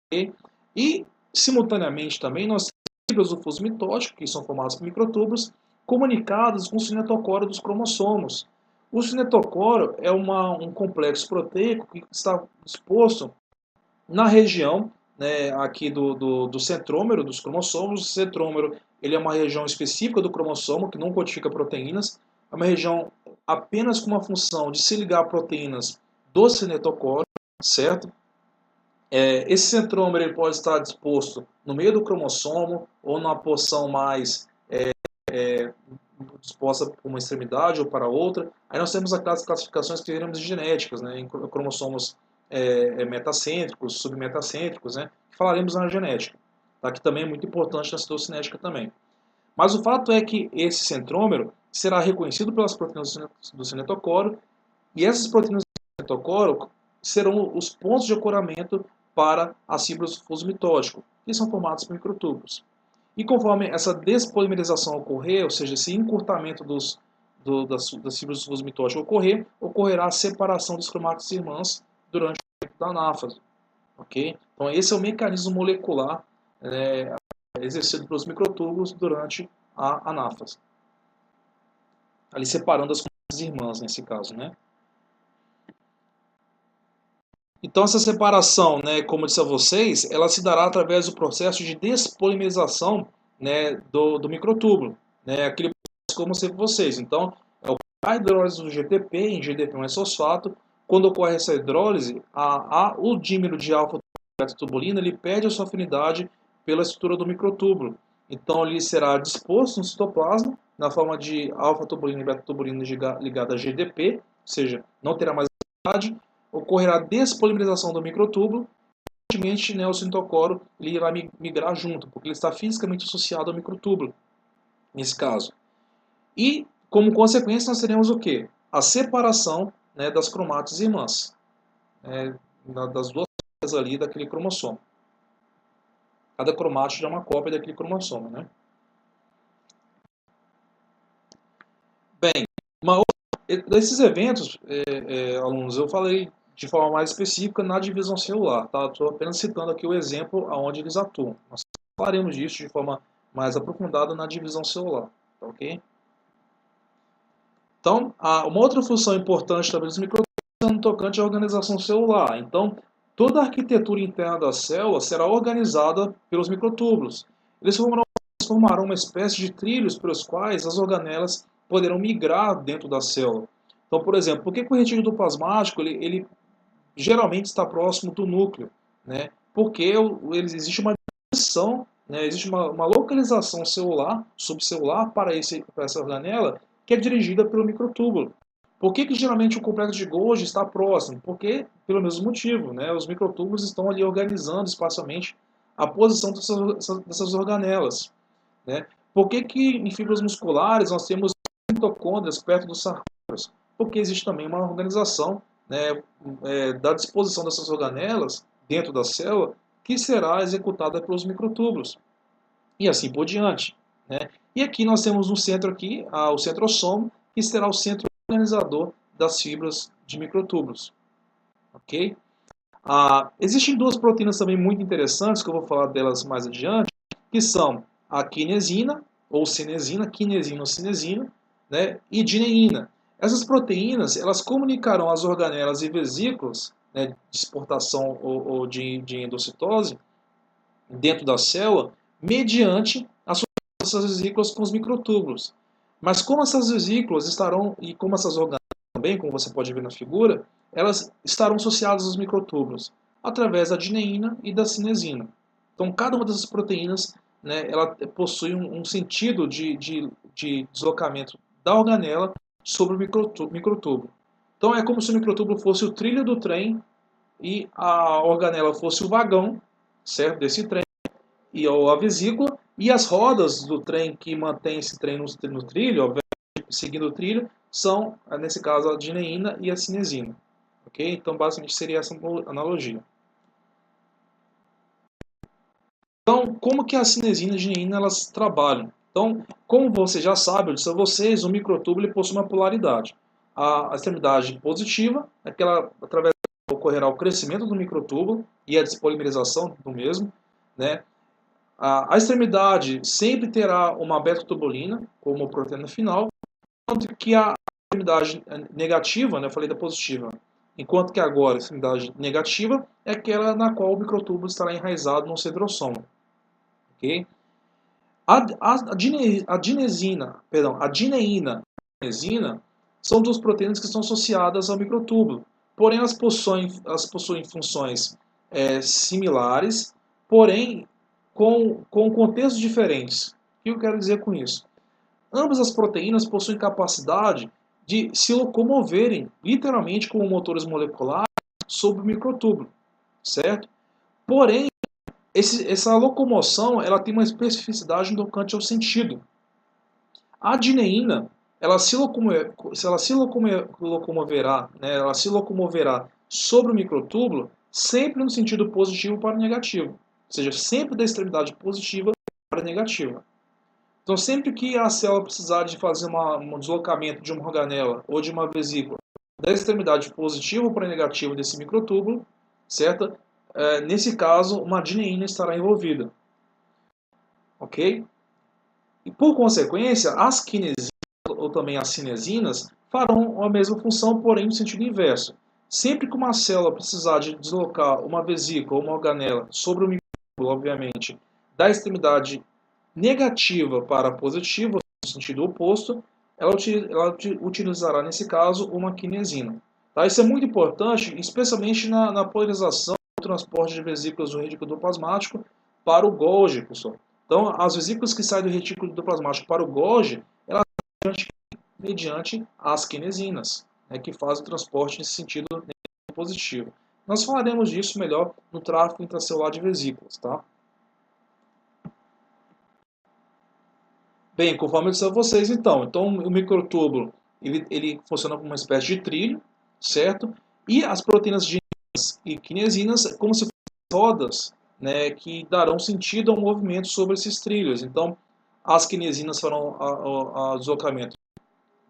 Okay? E, simultaneamente também, nós temos fibras do fuso mitótico, que são formadas por microtúbulos, comunicados com o cinetocoro dos cromossomos. O cinetocoro é um complexo proteico que está disposto na região, né, aqui do centrômero dos cromossomos. O centrômero ele é uma região específica do cromossomo que não codifica proteínas, é uma região apenas com uma função de se ligar a proteínas do cinetocoro, certo? Esse centrômero ele pode estar disposto no meio do cromossomo ou numa porção mais disposta para uma extremidade ou para outra. Aí nós temos aquelas classificações que chamamos de genéticas, né, em cromossomos metacêntricos, submetacêntricos, né, que falaremos na genética, tá, que também é muito importante na citocinética também. Mas o fato é que esse centrômero será reconhecido pelas proteínas do cinetocoro, e essas proteínas do cinetocoro serão os pontos de acoramento para as fibras do fuso mitótico, que são formadas por microtúbulos. E conforme essa despolimerização ocorrer, ou seja, esse encurtamento das fibras do fuso mitótico ocorrer, ocorrerá a separação dos cromátidos irmãs durante o tempo da anáfase. Okay? Então esse é o mecanismo molecular exercido pelos microtúbulos durante a anáfase. Ali separando as cromátides irmãs nesse caso, né? Então essa separação, né, como eu disse a vocês, ela se dará através do processo de despolimerização, né, do microtúbulo, né, aquele processo como eu mostrei para vocês. Então, a hidrólise do GTP em GDP1-fosfato, quando ocorre essa hidrólise, o dímero de alfa-tubulina ele perde a sua afinidade pela estrutura do microtúbulo. Então ele será disposto no citoplasma na forma de alfa-tubulina e beta-tubulina ligada a GDP, ou seja, não terá mais afinidade. Ocorrerá a despolimerização do microtúbulo, e, consequentemente, né, o cinetocoro ele irá migrar junto, porque ele está fisicamente associado ao microtúbulo, nesse caso. E, como consequência, nós teremos o quê? A separação, né, das cromátides irmãs, das duas cópias ali daquele cromossomo. Cada cromátide é uma cópia daquele cromossomo, né? Bem, desses eventos, alunos, eu falei de forma mais específica na divisão celular, tá? Estou apenas citando aqui o exemplo onde eles atuam. Nós falaremos disso de forma mais aprofundada na divisão celular, tá ok? Então, uma outra função importante também dos microtúbulos é no tocante à organização celular. Então, toda a arquitetura interna da célula será organizada pelos microtúbulos. Eles formarão uma espécie de trilhos pelos quais as organelas poderão migrar dentro da célula. Então, por exemplo, por que o retículo plasmático ele geralmente está próximo do núcleo? Né? Porque existe uma dimensão, né, existe uma localização celular, subcelular para essa organela que é dirigida pelo microtúbulo. Por que geralmente o complexo de Golgi está próximo? Porque, pelo mesmo motivo, né, os microtúbulos estão ali organizando espacialmente a posição dessas organelas. Né? Por que em fibras musculares nós temos mitocôndrias perto dos sarcómeros? Porque existe também uma organização, né, da disposição dessas organelas dentro da célula que será executada pelos microtúbulos. E assim por diante. Né? E aqui nós temos um centro aqui, o centrossomo, que será o centro organizador das fibras de microtúbulos. Ok? Existem duas proteínas também muito interessantes, que eu vou falar delas mais adiante, que são a quinesina, ou cinesina, quinesina ou cinesina, né, e dineína. Essas proteínas, elas comunicarão às organelas e vesículas, né, de exportação ou de endocitose, dentro da célula, mediante as essas vesículas com os microtúbulos. Mas como essas vesículas estarão, e como essas organelas também, como você pode ver na figura, elas estarão associadas aos microtúbulos, através da dineína e da cinesina. Então, cada uma dessas proteínas, né, ela possui um sentido de deslocamento da organela sobre o microtúbulo. Então, é como se o microtúbulo fosse o trilho do trem e a organela fosse o vagão, certo, desse trem, e a vesícula, e as rodas do trem que mantém esse trem no trilho, obviamente, seguindo o trilho, são, nesse caso, a dineína e a cinesina. Ok? Então, basicamente, seria essa analogia. Então, como que a cinesina e a dineína elas trabalham? Então, como você já sabe, eu disse a vocês, o microtúbulo possui uma polaridade. A extremidade positiva é aquela através da ocorrerá o crescimento do microtúbulo e a despolimerização do mesmo, né? A extremidade sempre terá uma beta-tubulina como proteína final, enquanto que a extremidade negativa, né, eu falei da positiva, enquanto que agora a extremidade negativa é aquela na qual o microtúbulo estará enraizado no centrosoma. Okay? A dineína e a cinesina são duas proteínas que estão associadas ao microtúbulo, porém elas possuem funções similares, porém com contextos diferentes. O que eu quero dizer com isso? Ambas as proteínas possuem capacidade de se locomoverem, literalmente como motores moleculares, sobre o microtúbulo, certo? Porém, essa locomoção ela tem uma especificidade no tocante ao sentido. A dineína, locomoverá, né, ela se locomoverá sobre o microtúbulo sempre no sentido positivo para o negativo, ou seja, sempre da extremidade positiva para a negativa. Então, sempre que a célula precisar de fazer um deslocamento de uma organela ou de uma vesícula da extremidade positiva para a negativa desse microtúbulo, certo? Nesse caso, uma dineína estará envolvida. Ok? E por consequência, as quinesinas ou também as cinesinas farão a mesma função, porém no sentido inverso. Sempre que uma célula precisar de deslocar uma vesícula ou uma organela sobre o microtúbulo, obviamente, da extremidade negativa para positiva, no sentido oposto, ela utilizará, nesse caso, uma quinesina. Tá? Isso é muito importante, especialmente na polarização do transporte de vesículas do retículo plasmático para o Golgi, pessoal. Então, as vesículas que saem do retículo plasmático para o Golgi, elas são mediante as quinesinas, né, que fazem o transporte nesse sentido positivo. Nós falaremos disso melhor no tráfego intracelular de vesículas, tá? Bem, conforme eu disse a vocês, então o microtúbulo ele funciona como uma espécie de trilho, certo? E as proteínas dineínas e quinesinas como se fossem rodas, né, que darão sentido ao movimento sobre esses trilhos. Então, as quinesinas farão o deslocamento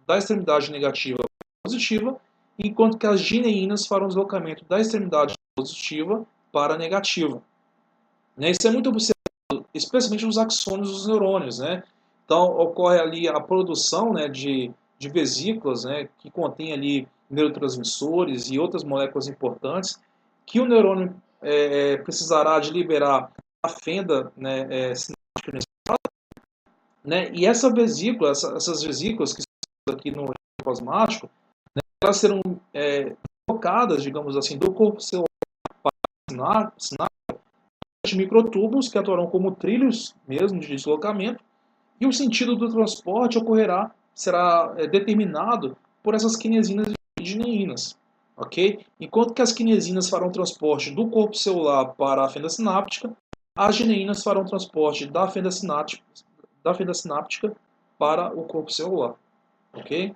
da extremidade negativa para a positiva, enquanto que as dineínas farão o deslocamento da extremidade positiva para a negativa. Né? Isso é muito observado, especialmente nos axônios dos neurônios, né? Então, ocorre ali a produção, né, de vesículas, né, que contém ali neurotransmissores e outras moléculas importantes que o neurônio precisará de liberar a fenda, né, sináptica, né, e essa vesícula, essas vesículas que estão aqui no plasmático, né, elas serão deslocadas, digamos assim, do corpo celular para a sináptica, microtúbulos que atuarão como trilhos mesmo de deslocamento, e o sentido do transporte será determinado por essas quinesinas e dineínas, ok? Enquanto que as quinesinas farão transporte do corpo celular para a fenda sináptica, as dineínas farão transporte da fenda sináptica para o corpo celular, ok?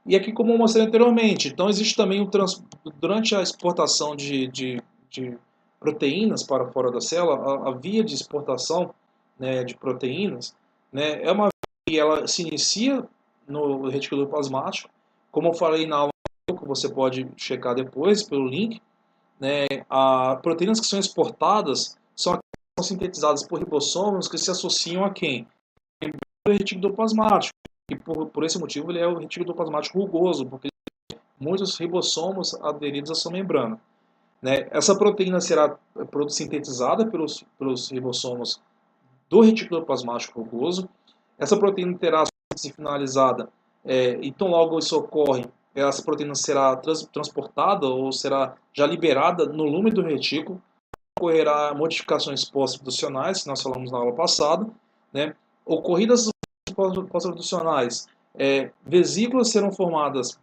E aqui, como eu mostrei anteriormente, então existe também durante a exportação de proteínas para fora da célula, a via de exportação, né, de proteínas, né, é uma via que ela se inicia no reticulado plasmático, como eu falei na aula que você pode checar depois pelo link, né, as proteínas que são exportadas são sintetizadas por ribossomos que se associam a quem? do retículo plasmático, e por esse motivo ele é o retículo plasmático rugoso, porque muitos ribossomos aderidos à sua membrana. Né? Essa proteína será sintetizada pelos ribossomos do retículo plasmático rugoso. Essa proteína terá a síntese finalizada, e tão logo isso ocorre, essa proteína será transportada ou será já liberada no lume do retículo, ocorrerá modificações pós-traducionais, que nós falamos na aula passada. Né? Ocorridas as pós-traducionais, vesículas serão formadas,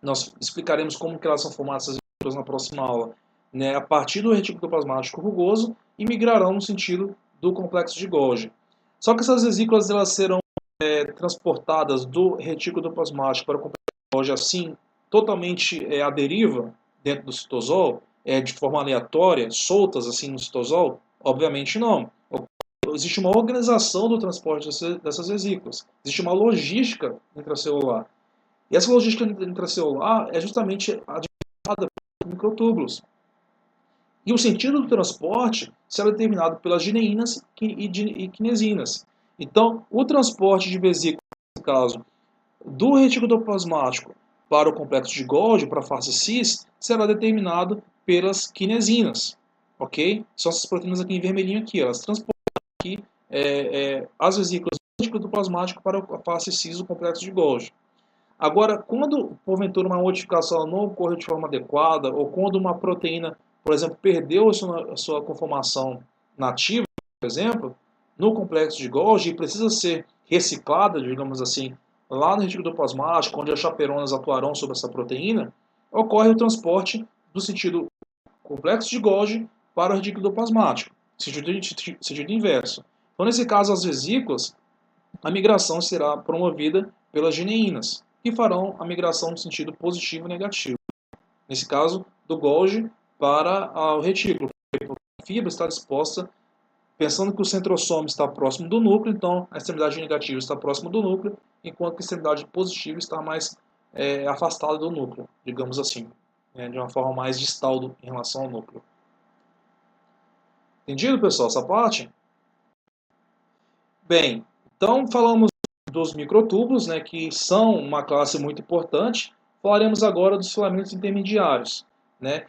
nós explicaremos como que elas são formadas essas vesículas na próxima aula, né? A partir do retículo plasmático rugoso e migrarão no sentido do complexo de Golgi. Só que essas vesículas elas serão transportadas do retículo plasmático para o complexo de Golgi assim, totalmente à deriva dentro do citosol, de forma aleatória, soltas assim no citosol? Obviamente não. Existe uma organização do transporte dessas vesículas. Existe uma logística intracelular. E essa logística intracelular é justamente administrada por microtúbulos. E o sentido do transporte será determinado pelas gineínas e quinesinas. Então, o transporte de vesículas, nesse caso, do retículo plasmático para o complexo de Golgi, para a face cis, será determinado pelas quinesinas. Ok? São essas proteínas aqui em vermelhinho aqui, elas transportam aqui as vesículas do retículo plasmático para a face cis do complexo de Golgi. Agora, quando porventura uma modificação não ocorre de forma adequada, ou quando uma proteína, por exemplo, perdeu a sua conformação nativa, por exemplo, no complexo de Golgi e precisa ser reciclada, digamos assim, lá no retículo plasmático, onde as chaperonas atuarão sobre essa proteína, ocorre o transporte do sentido complexo de Golgi para o retículo plasmático, sentido inverso. Então, nesse caso, as vesículas, a migração será promovida pelas gineínas, que farão a migração no sentido positivo e negativo. Nesse caso, do Golgi para o retículo, porque a fibra está disposta, pensando que o centrosoma está próximo do núcleo, então a extremidade negativa está próxima do núcleo, enquanto que a extremidade positiva está mais afastada do núcleo, digamos assim, de uma forma mais distal em relação ao núcleo. Entendido, pessoal, essa parte? Bem, então falamos dos microtúbulos, né, que são uma classe muito importante. Falaremos agora dos filamentos intermediários. Né?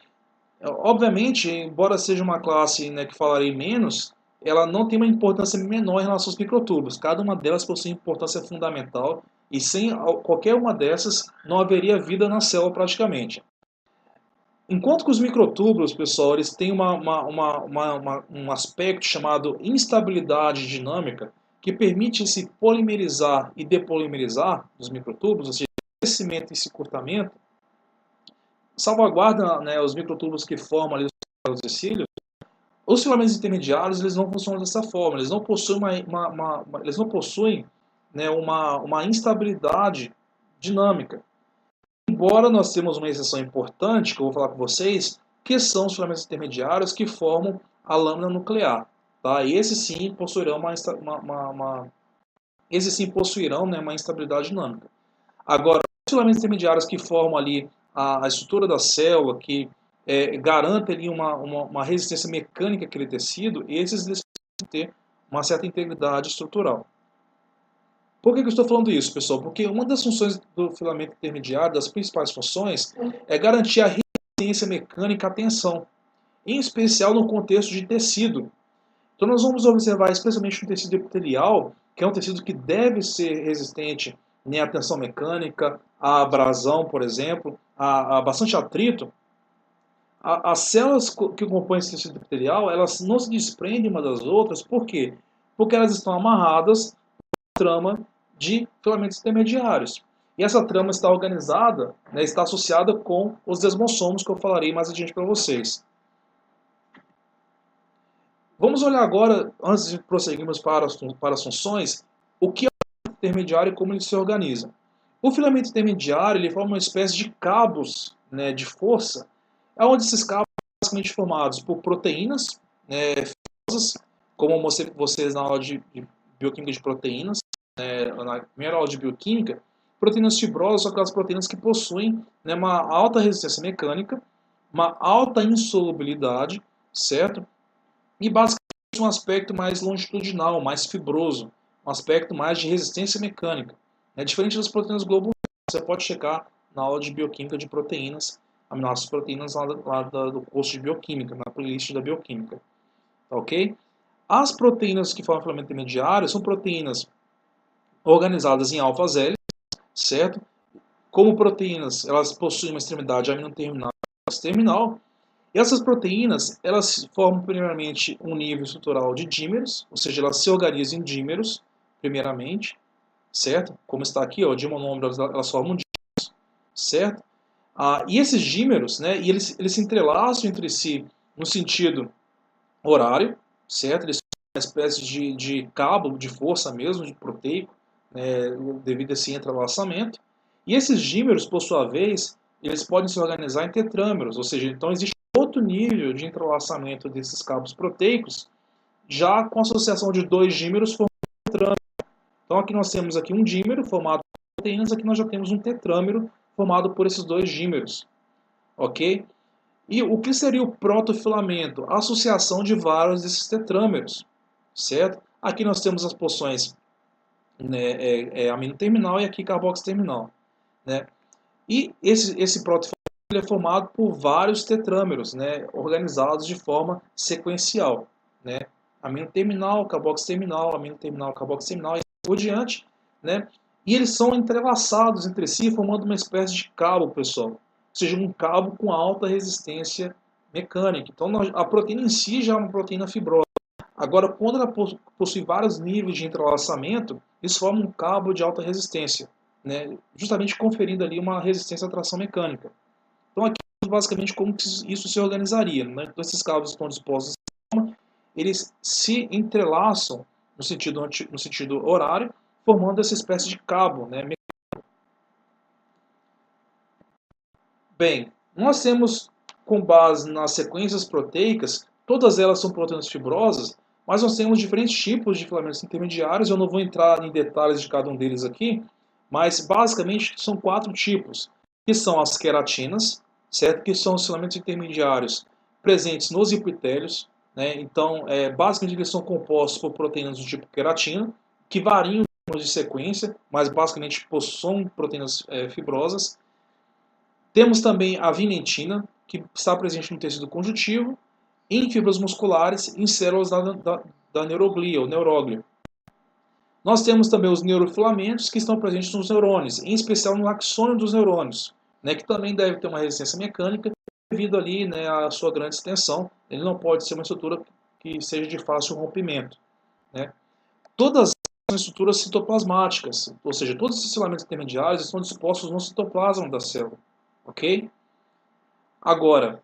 Obviamente, embora seja uma classe, né, que falarei menos, ela não tem uma importância menor em relação aos microtúbulos. Cada uma delas possui importância fundamental e sem qualquer uma dessas não haveria vida na célula praticamente. Enquanto que os microtúbulos, pessoal, eles têm um aspecto chamado instabilidade dinâmica, que permite se polimerizar e depolimerizar dos microtúbulos, ou seja, crescimento e esse curtamento, salvaguarda, né, os microtúbulos que formam ali os tecidos. Os filamentos intermediários eles não funcionam dessa forma, eles não possuem eles não possuem, né, uma instabilidade dinâmica. Embora nós temos uma exceção importante, que eu vou falar com vocês, que são os filamentos intermediários que formam a lâmina nuclear. Tá? E esses sim possuirão né, uma instabilidade dinâmica. Agora, os filamentos intermediários que formam ali a estrutura da célula, que garantem ali uma resistência mecânica àquele tecido, esses precisam ter uma certa integridade estrutural. Por que eu estou falando isso, pessoal? Porque uma das funções do filamento intermediário, das principais funções, é garantir a resistência mecânica à tensão, em especial no contexto de tecido. Então nós vamos observar especialmente no tecido epitelial, que é um tecido que deve ser resistente, né, à tensão mecânica, à abrasão, por exemplo, a bastante atrito. As células que compõem esse tecido epitelial, elas não se desprendem umas das outras, por quê? Porque elas estão amarradas trama de filamentos intermediários. E essa trama está organizada, né, está associada com os desmossomos que eu falarei mais adiante para vocês. Vamos olhar agora, antes de prosseguirmos para as funções, o que é o filamento intermediário e como ele se organiza. O filamento intermediário ele forma uma espécie de cabos, né, de força, onde esses cabos são basicamente formados por proteínas, né, fibrosas, como eu mostrei para vocês na aula de bioquímica de proteínas, na primeira aula de bioquímica. Proteínas fibrosas são aquelas proteínas que possuem, né, uma alta resistência mecânica, uma alta insolubilidade, certo? E basicamente um aspecto mais longitudinal, mais fibroso, um aspecto mais de resistência mecânica. É diferente das proteínas globulares. Você pode checar na aula de bioquímica de proteínas, aminoácidos proteínas lá do curso de bioquímica, na playlist da bioquímica. Tá ok? As proteínas que formam filamento intermediário são proteínas organizadas em alfas hélices, certo? Como proteínas, elas possuem uma extremidade aminoterminal e terminal. E essas proteínas, elas formam primeiramente um nível estrutural de dímeros, ou seja, elas se organizam em dímeros, primeiramente, certo? Como está aqui, ó, dimonômeros, elas formam dímeros, certo? E esses dímeros, né, e eles se entrelaçam entre si no sentido horário, certo? Eles são uma espécie de cabo de força mesmo, de proteico, né, devido a esse entrelaçamento. E esses dímeros, por sua vez, eles podem se organizar em tetrâmeros, ou seja, então existe outro nível de entrelaçamento desses cabos proteicos, já com a associação de dois dímeros formando um tetrâmero. Então aqui nós temos aqui um dímero formado por proteínas, aqui nós já temos um tetrâmero formado por esses dois dímeros, ok? E o que seria o protofilamento? A associação de vários desses tetrâmeros, certo? Aqui nós temos as porções, né, amino terminal e aqui carboxo terminal, né? E esse protofilamento é formado por vários tetrâmeros, né, organizados de forma sequencial, né? Amino terminal, carboxo terminal, amino terminal, carboxo terminal e assim por diante, né? E eles são entrelaçados entre si, formando uma espécie de cabo, pessoal. Ou seja, um cabo com alta resistência mecânica. Então, a proteína em si já é uma proteína fibrosa. Agora, quando ela possui vários níveis de entrelaçamento, isso forma um cabo de alta resistência, né? Justamente conferindo ali uma resistência à tração mecânica. Então, aqui basicamente como isso se organizaria, né? Então, esses cabos estão dispostos dessa forma, eles se entrelaçam no sentido horário, formando essa espécie de cabo, né? Bem, nós temos, com base nas sequências proteicas, todas elas são proteínas fibrosas, mas nós temos diferentes tipos de filamentos intermediários. Eu não vou entrar em detalhes de cada um deles aqui, mas basicamente são 4 tipos, que são as queratinas, certo? Que são os filamentos intermediários presentes nos epitélios, né? Então, basicamente eles são compostos por proteínas do tipo queratina, que variam de sequência, mas basicamente são proteínas fibrosas. Temos também a vimentina, que está presente no tecido conjuntivo, em fibras musculares, em células da neuroglia, ou neuróglio. Nós temos também os neurofilamentos, que estão presentes nos neurônios, em especial no axônio dos neurônios, né, que também deve ter uma resistência mecânica, devido ali, né, à sua grande extensão. Ele não pode ser uma estrutura que seja de fácil rompimento, né. Todas são estruturas citoplasmáticas, ou seja, todos esses filamentos intermediários estão dispostos no citoplasma da célula, ok? Agora,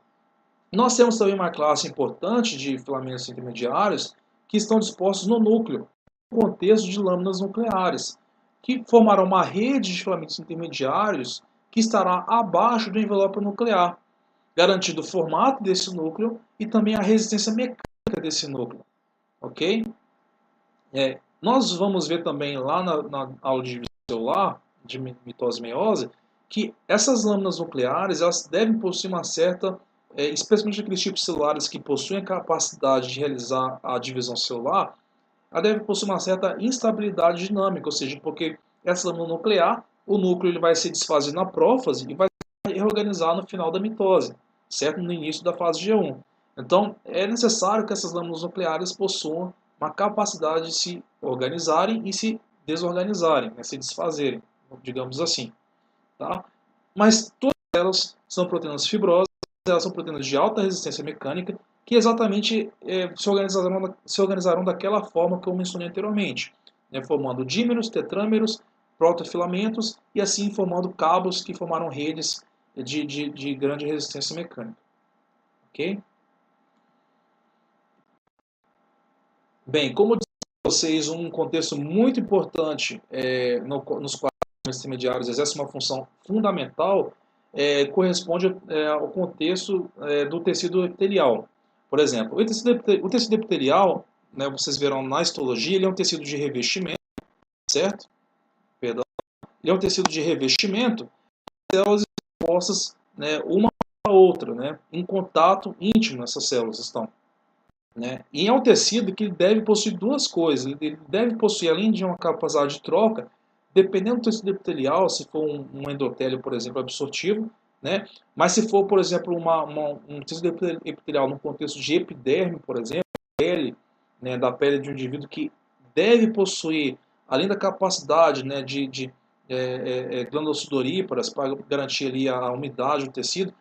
nós temos também uma classe importante de filamentos intermediários que estão dispostos no núcleo, no contexto de lâminas nucleares, que formarão uma rede de filamentos intermediários que estará abaixo do envelope nuclear, garantindo o formato desse núcleo e também a resistência mecânica desse núcleo, ok? Nós vamos ver também lá na aula de divisão celular, de mitose e meiose, que essas lâminas nucleares elas devem possuir uma certa, especialmente aqueles tipos celulares que possuem a capacidade de realizar a divisão celular, ela deve possuir uma certa instabilidade dinâmica, ou seja, porque essa lâmina nuclear, o núcleo ele vai se desfazer na prófase e vai se reorganizar no final da mitose, certo? No início da fase G1. Então, é necessário que essas lâminas nucleares possuam uma capacidade de se organizarem e se desorganizarem, né, se desfazerem, digamos assim. Tá? Mas todas elas são proteínas fibrosas, elas são proteínas de alta resistência mecânica, que exatamente se organizarão daquela forma que eu mencionei anteriormente, né, formando dímeros, tetrâmeros, protofilamentos e assim formando cabos que formaram redes de grande resistência mecânica. Ok? Bem, como eu disse para vocês, um contexto muito importante nos quais os intermediários exercem uma função fundamental corresponde ao contexto do tecido epitelial. Por exemplo, o tecido epitelial, né, vocês verão na histologia, ele é um tecido de revestimento, certo? Perdão. Ele é um tecido de revestimento, células expostas, né, uma a outra, né, em contato íntimo essas células estão. né? E é um tecido que deve possuir duas coisas. Ele deve possuir, além de uma capacidade de troca, dependendo do tecido epitelial, se for um endotélio, por exemplo, absortivo, né? Mas se for, por exemplo, um tecido epitelial no contexto de epiderme, por exemplo, pele, né, da pele de um indivíduo que deve possuir, além da capacidade, né, de glândulas sudoríparas para garantir ali a umidade do tecido,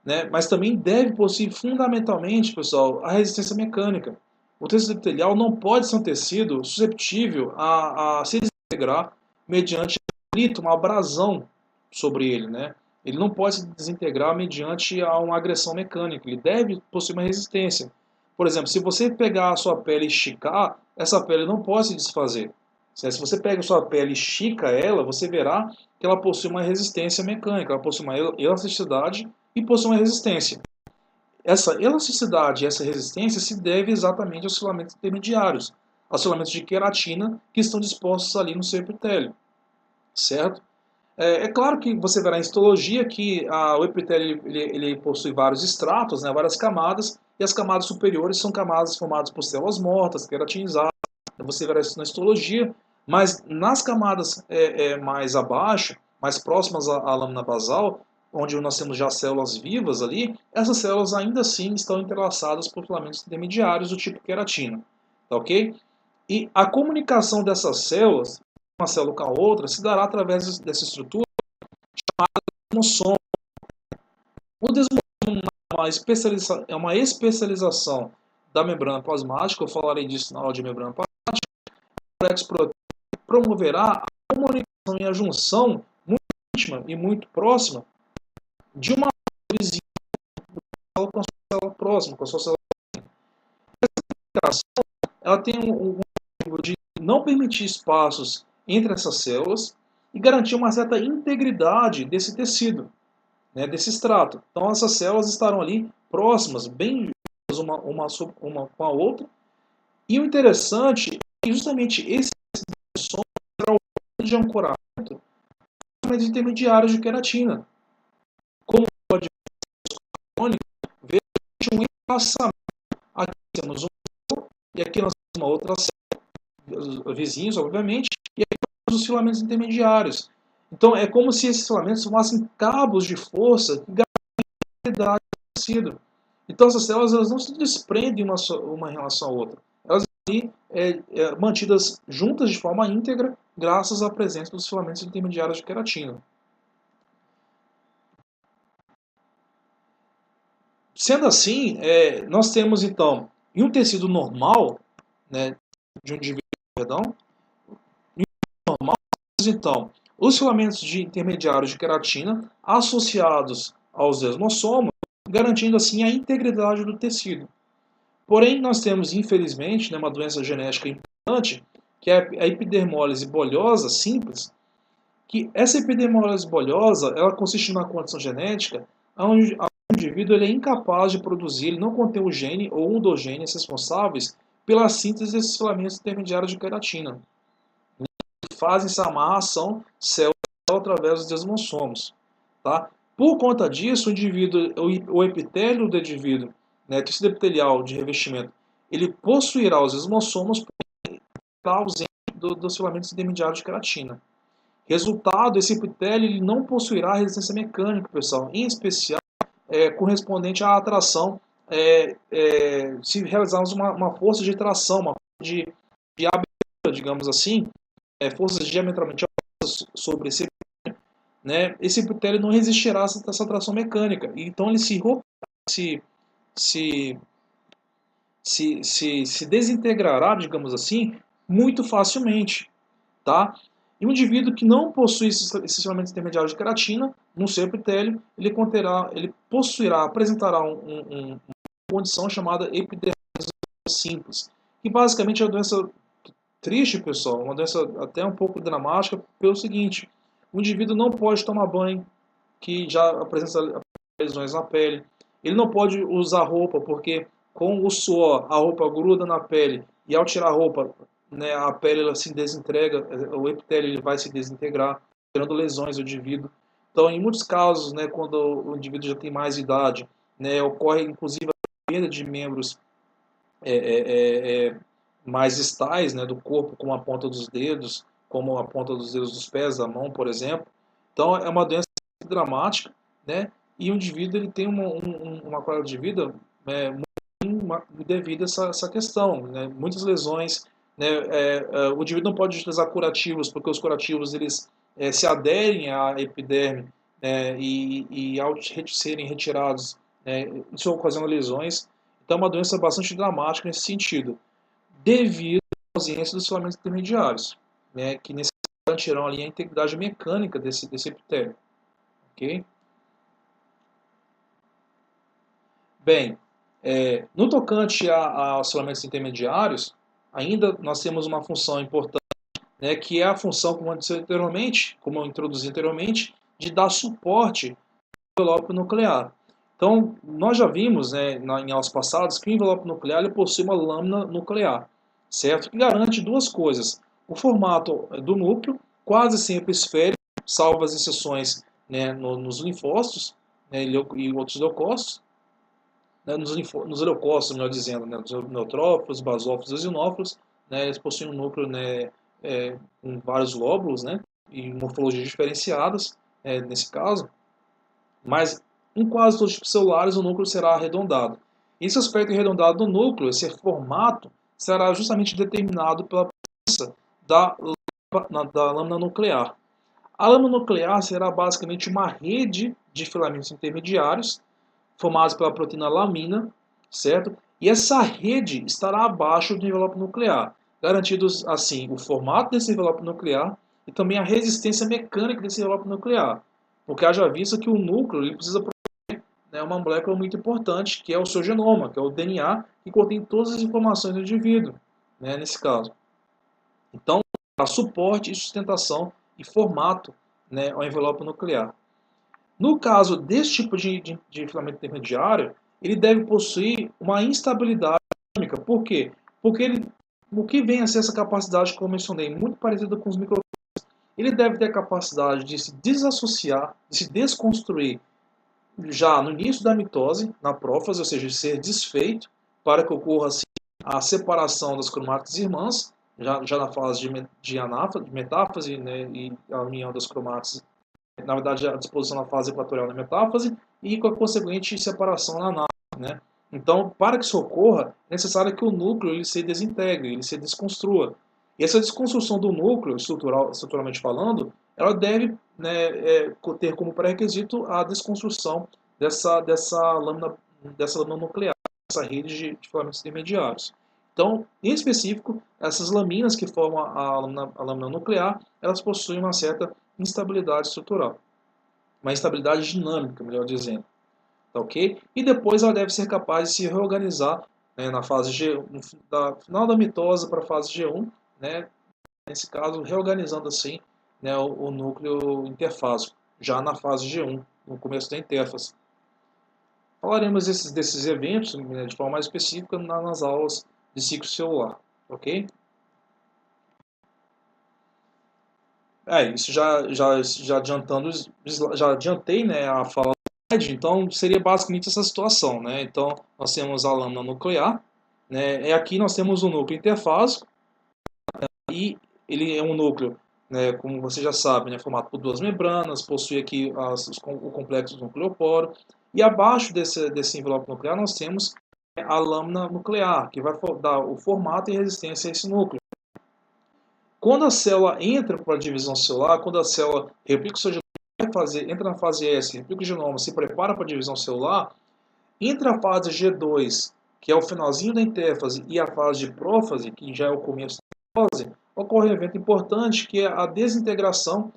né? Mas também deve possuir fundamentalmente, pessoal, a resistência mecânica. O tecido epitelial não pode ser um tecido susceptível a se desintegrar mediante atrito, uma abrasão sobre ele, né? Ele não pode se desintegrar mediante uma agressão mecânica, ele deve possuir uma resistência. Por exemplo, se você pegar a sua pele e esticar, essa pele não pode se desfazer. Se você pega a sua pele e estica ela, você verá que ela possui uma resistência mecânica, ela possui uma elasticidade e possui uma resistência. Essa elasticidade e essa resistência se deve exatamente aos filamentos intermediários, aos filamentos de queratina que estão dispostos ali no seu epitélio, certo? É claro que você verá em histologia que o epitélio ele possui vários estratos, né, várias camadas, e as camadas superiores são camadas formadas por células mortas, queratinizadas. Você verá isso na histologia, mas nas camadas mais abaixo, mais próximas à lâmina basal, onde nós temos já células vivas ali, essas células ainda assim estão entrelaçadas por filamentos intermediários do tipo queratina, tá ok? E a comunicação dessas células, uma célula com a outra, se dará através dessa estrutura desmosoma. O desmosoma é uma especialização da membrana plasmática, eu falarei disso na aula de membrana plasmática, promoverá a comunicação e a junção muito íntima e muito próxima de uma vizinha com a sua célula próxima, com a sua célula. Essa ela tem um objetivo de não permitir espaços entre essas células e garantir uma certa integridade desse tecido, né, desse extrato. Então essas células estarão ali próximas, bem uma com a outra. E o interessante é que justamente esse som será o ponto de ancoramento dos intermediários de queratina. Como pode ver, veja um espaçamento. Aqui temos e aqui nós temos uma outra célula, vizinhos, obviamente, e aqui temos os filamentos intermediários. Então é como se esses filamentos formassem cabos de força que garantem o tecido. Então essas células elas não se desprendem uma em relação à outra. Elas estão ali mantidas juntas de forma íntegra graças à presença dos filamentos intermediários de queratina. Sendo assim, nós temos então, em um tecido normal, né, de um indivíduo, perdão, em um normal, então, os filamentos intermediários de queratina associados aos desmossomos, garantindo assim a integridade do tecido. Porém, nós temos, infelizmente, né, uma doença genética importante, que é a epidermólise bolhosa simples, que essa epidermólise bolhosa, ela consiste numa condição genética onde o indivíduo ele é incapaz de produzir, ele não contém o gene ou um dos genes responsáveis pela síntese desses filamentos intermediários de queratina, que fazem essa amarração célula através dos desmossomos. Tá? Por conta disso, o epitélio do indivíduo, né, tecido epitelial de revestimento, ele possuirá os desmossomos ausente dos filamentos intermediários de queratina. Resultado, esse epitélio ele não possuirá resistência mecânica, pessoal, em especial correspondente à atração, se realizarmos uma força de tração, uma força de abertura, digamos assim, forças diametralmente opostas sobre esse epitélio, né, esse epitélio não resistirá a essa tração mecânica. Então ele se, se, se desintegrará, digamos assim, muito facilmente. Tá? E um indivíduo que não possui esses filamentos intermediários de queratina no seu epitélio, ele possuirá, apresentará uma condição chamada epidermose simples, que basicamente é uma doença triste, pessoal, uma doença até um pouco dramática, pelo seguinte: o indivíduo não pode tomar banho, que já apresenta lesões na pele, ele não pode usar roupa, porque com o suor a roupa gruda na pele, e ao tirar a roupa, né, a pele ela se desintegra, o epitélio ele vai se desintegrar, gerando lesões ao indivíduo. Então, em muitos casos, né, quando o indivíduo já tem mais idade, né, ocorre inclusive a perda de membros é, é, é, mais estáis, né, do corpo, como a ponta dos dedos, como a ponta dos dedos dos pés, da mão, por exemplo. Então é uma doença dramática, né? E o indivíduo ele tem uma qualidade de vida devido a essa questão, né? Muitas lesões, né? O indivíduo não pode utilizar curativos porque os curativos eles se aderem à epiderme, e ao serem retirados, isso ocasiona lesões. Então é uma doença bastante dramática nesse sentido, devido à ausência dos filamentos intermediários, né? Que garantirão ali a integridade mecânica desse epitélio, ok? Bem, no tocante aos filamentos intermediários, ainda nós temos uma função importante, né, que é a função, como eu introduzi anteriormente, de dar suporte ao envelope nuclear. Então, nós já vimos, né, em aulas passadas que o envelope nuclear ele possui uma lâmina nuclear, certo? Que garante duas coisas. O formato do núcleo, quase sempre esférico, salvo as exceções, né, nos linfócitos, né, e outros leucócitos, né, nos leucócitos, melhor dizendo, né, os neutrófilos, basófilos e eosinófilos, né, eles possuem um núcleo, né, com vários lóbulos, né, e morfologias diferenciadas, nesse caso, mas em quase todos os tipos celulares o núcleo será arredondado. Esse aspecto arredondado do núcleo, esse formato, será justamente determinado pela presença da lâmina nuclear. A lâmina nuclear será basicamente uma rede de filamentos intermediários formados pela proteína lamina, certo? E essa rede estará abaixo do envelope nuclear, garantindo assim o formato desse envelope nuclear e também a resistência mecânica desse envelope nuclear. Porque haja visto que o núcleo ele precisa proteger, né, uma molécula muito importante, que é o seu genoma, que é o DNA, que contém todas as informações do indivíduo, né, nesse caso. Então, dá suporte e sustentação e formato, né, ao envelope nuclear. No caso desse tipo de filamento intermediário, ele deve possuir uma instabilidade dinâmica. Por quê? Porque o que vem a ser essa capacidade que eu mencionei, muito parecida com os micro, ele deve ter a capacidade de se desassociar, de se desconstruir já no início da mitose, na prófase, ou seja, de ser desfeito, para que ocorra assim, a separação das cromátides irmãs, já na fase de metáfase, né, e a união das cromátides, na verdade, a disposição na fase equatorial da metáfase e com a consequente separação na anáfase, né? Então, para que isso ocorra, é necessário que o núcleo ele se desintegre, ele se desconstrua. E essa desconstrução do núcleo, estruturalmente falando, ela deve, né, ter como pré-requisito a desconstrução dessa lâmina nuclear, dessa rede de filamentos intermediários. Então, em específico, essas laminas que formam a lâmina nuclear, elas possuem uma certa instabilidade estrutural, uma instabilidade dinâmica, melhor dizendo, tá ok? E depois ela deve ser capaz de se reorganizar, né, na fase G, da final da mitose para a fase G1, né, nesse caso reorganizando assim, né, o núcleo interfásico, já na fase G1, no começo da intérfase. Falaremos desses eventos, né, de forma mais específica nas aulas de ciclo celular, ok? Isso já adiantei, né, a fala do slide, então seria basicamente essa situação, né? Então nós temos a lâmina nuclear, né? Aqui nós temos o núcleo interfásico e ele é um núcleo, né, como você já sabe, né, formado por duas membranas, possui aqui o complexo nucleoporo e abaixo desse envelope nuclear nós temos a lâmina nuclear, que vai dar o formato e resistência a esse núcleo. Quando a célula entra para a divisão celular, quando a célula replica o seu genoma, entra na fase S, replica o genoma, se prepara para a divisão celular, entre a fase G2, que é o finalzinho da intérfase, e a fase de prófase, que já é o começo da fase, ocorre um evento importante que é a desintegração,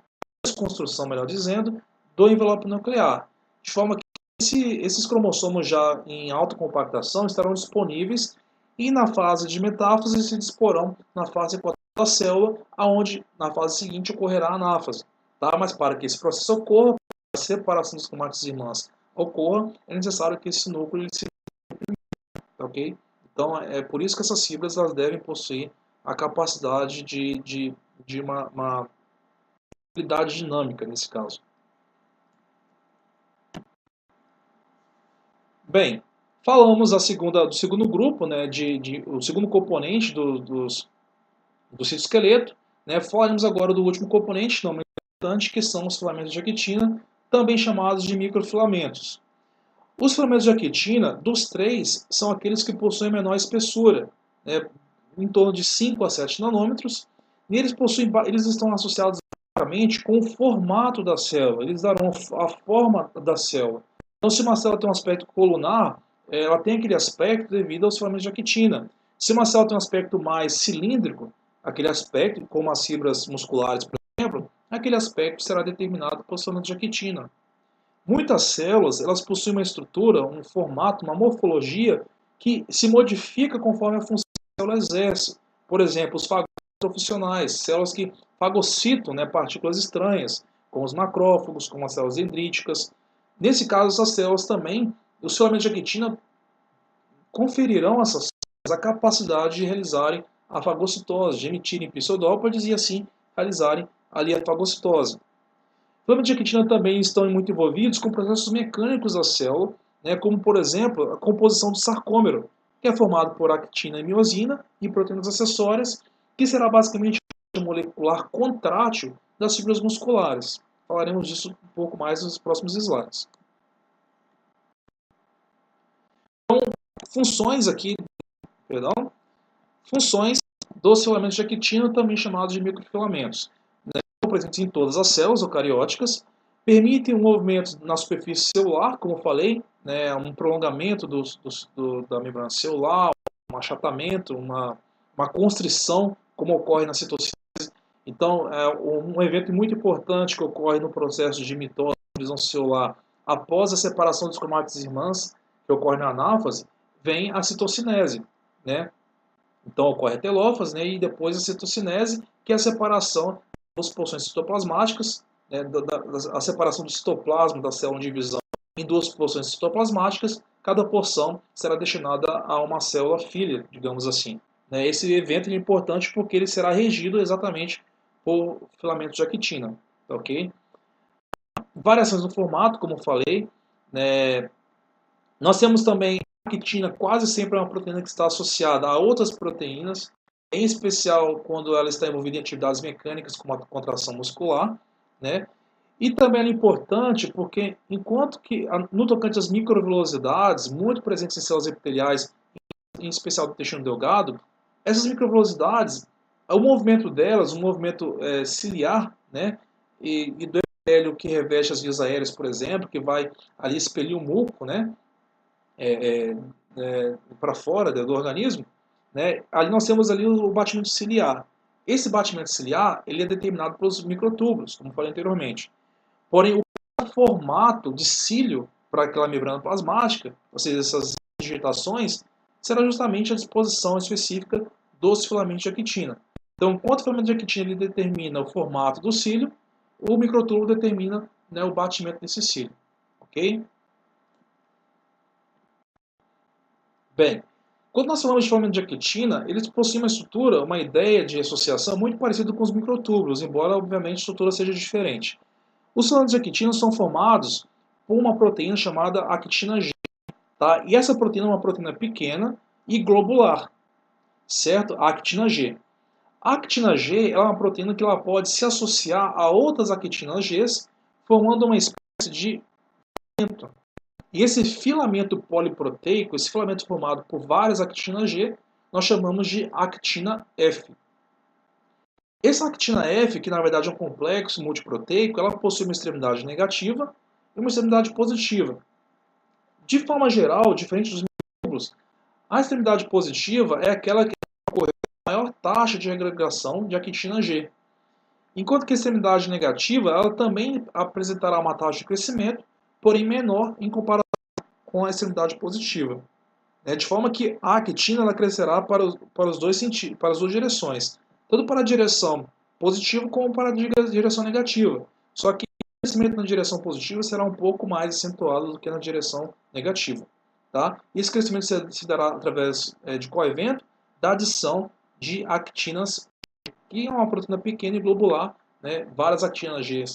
desconstrução, melhor dizendo, do envelope nuclear, de forma que esses cromossomos já em alta compactação estarão disponíveis e na fase de metáfase se disporão na fase da célula, aonde na fase seguinte ocorrerá a anáfase. Tá? Mas para que esse processo ocorra, a separação das cromátides irmãs ocorra, é necessário que esse núcleo se ok? Então é por isso que essas fibras elas devem possuir a capacidade de uma habilidade dinâmica nesse caso. Bem, Falamos do segundo grupo, né, o segundo componente do citoesqueleto, né, falaremos agora do último componente, não menos importante, que são os filamentos de actina, também chamados de microfilamentos. Os filamentos de actina, dos três, são aqueles que possuem menor espessura, né, em torno de 5 a 7 nanômetros, e eles estão associados diretamente com o formato da célula, eles darão a forma da célula. Então, se uma célula tem um aspecto colunar, ela tem aquele aspecto devido aos filamentos de actina. Se uma célula tem um aspecto mais cilíndrico, aquele aspecto, como as fibras musculares, por exemplo, aquele aspecto será determinado pelos filamentos de actina. Muitas células elas possuem uma estrutura, um formato, uma morfologia que se modifica conforme a função que a célula exerce. Por exemplo, os fagócitos profissionais, células que fagocitam, né, partículas estranhas, como os macrófagos, como as células dendríticas. Nesse caso, essas células também, os filamentos de actina conferirão a essas células a capacidade de realizarem a fagocitose, de emitirem pseudópodes e assim realizarem ali a fagocitose. Filamentos de actina também estão muito envolvidos com processos mecânicos da célula, né, como, por exemplo, a composição do sarcômero, que é formado por actina e miosina e proteínas acessórias, que será basicamente a molecular contrátil das fibras musculares. Falaremos disso um pouco mais nos próximos slides. Funções aqui, perdão, funções dos filamentos de actina, também chamados de microfilamentos. Estão presentes em todas as células eucarióticas, permitem um movimento na superfície celular, como eu falei, né, um prolongamento da membrana celular, um achatamento, uma constrição, como ocorre na citocina. Então, um evento muito importante que ocorre no processo de mitose, divisão celular, após a separação dos cromátides irmãs, que ocorre na anáfase, vem a citocinese, né? Então ocorre a telófase, né, e depois a citocinese, que é a separação das porções citoplasmáticas, né, a separação do citoplasma da célula de divisão em duas porções citoplasmáticas, cada porção será destinada a uma célula filha, digamos assim. Né. Esse evento é importante porque ele será regido exatamente por filamentos de actina. Ok? Variações no formato, como eu falei. Né. Nós temos também a actina, quase sempre é uma proteína que está associada a outras proteínas, em especial quando ela está envolvida em atividades mecânicas, como a contração muscular, né? E também é importante porque, enquanto que no tocante às microvelocidades, muito presentes em células epiteliais, em especial do intestino delgado, essas microvelocidades, o movimento delas, o movimento ciliar, né? E do epitélio que reveste as vias aéreas, por exemplo, que vai ali expelir o muco, né? Para fora do organismo, né? Ali nós temos ali o batimento ciliar. Esse batimento ciliar ele é determinado pelos microtúbulos, como falei anteriormente. Porém, o formato de cílio para aquela membrana plasmática, ou seja, essas digitações, será justamente a disposição específica dos filamentos de actina. Então, enquanto o filamento de actina ele determina o formato do cílio, o microtúbulo determina, né, o batimento desse cílio. Ok? Bem, quando nós falamos de filamento de actina, eles possuem uma estrutura, uma ideia de associação muito parecida com os microtúbulos, embora, obviamente, a estrutura seja diferente. Os filamentos de actina são formados por uma proteína chamada actina G. Tá? E essa proteína é uma proteína pequena e globular, certo? A actina G. A actina G é uma proteína que ela pode se associar a outras actinas G, formando uma espécie de filamento. E esse filamento poliproteico, esse filamento formado por várias actinas G, nós chamamos de actina F. Essa actina F, que na verdade é um complexo multiproteico, ela possui uma extremidade negativa e uma extremidade positiva. De forma geral, diferente dos microtúbulos, a extremidade positiva é aquela que ocorre com maior taxa de agregação de actina G, enquanto que a extremidade negativa ela também apresentará uma taxa de crescimento, porém menor em comparação com a extremidade positiva. De forma que a actina ela crescerá para os dois sentidos, para as duas direções, tanto para a direção positiva como para a direção negativa. Só que o crescimento na direção positiva será um pouco mais acentuado do que na direção negativa. Tá? E esse crescimento se dará através de qual evento? Da adição de actinas, que é uma proteína pequena e globular, né? Várias actinas G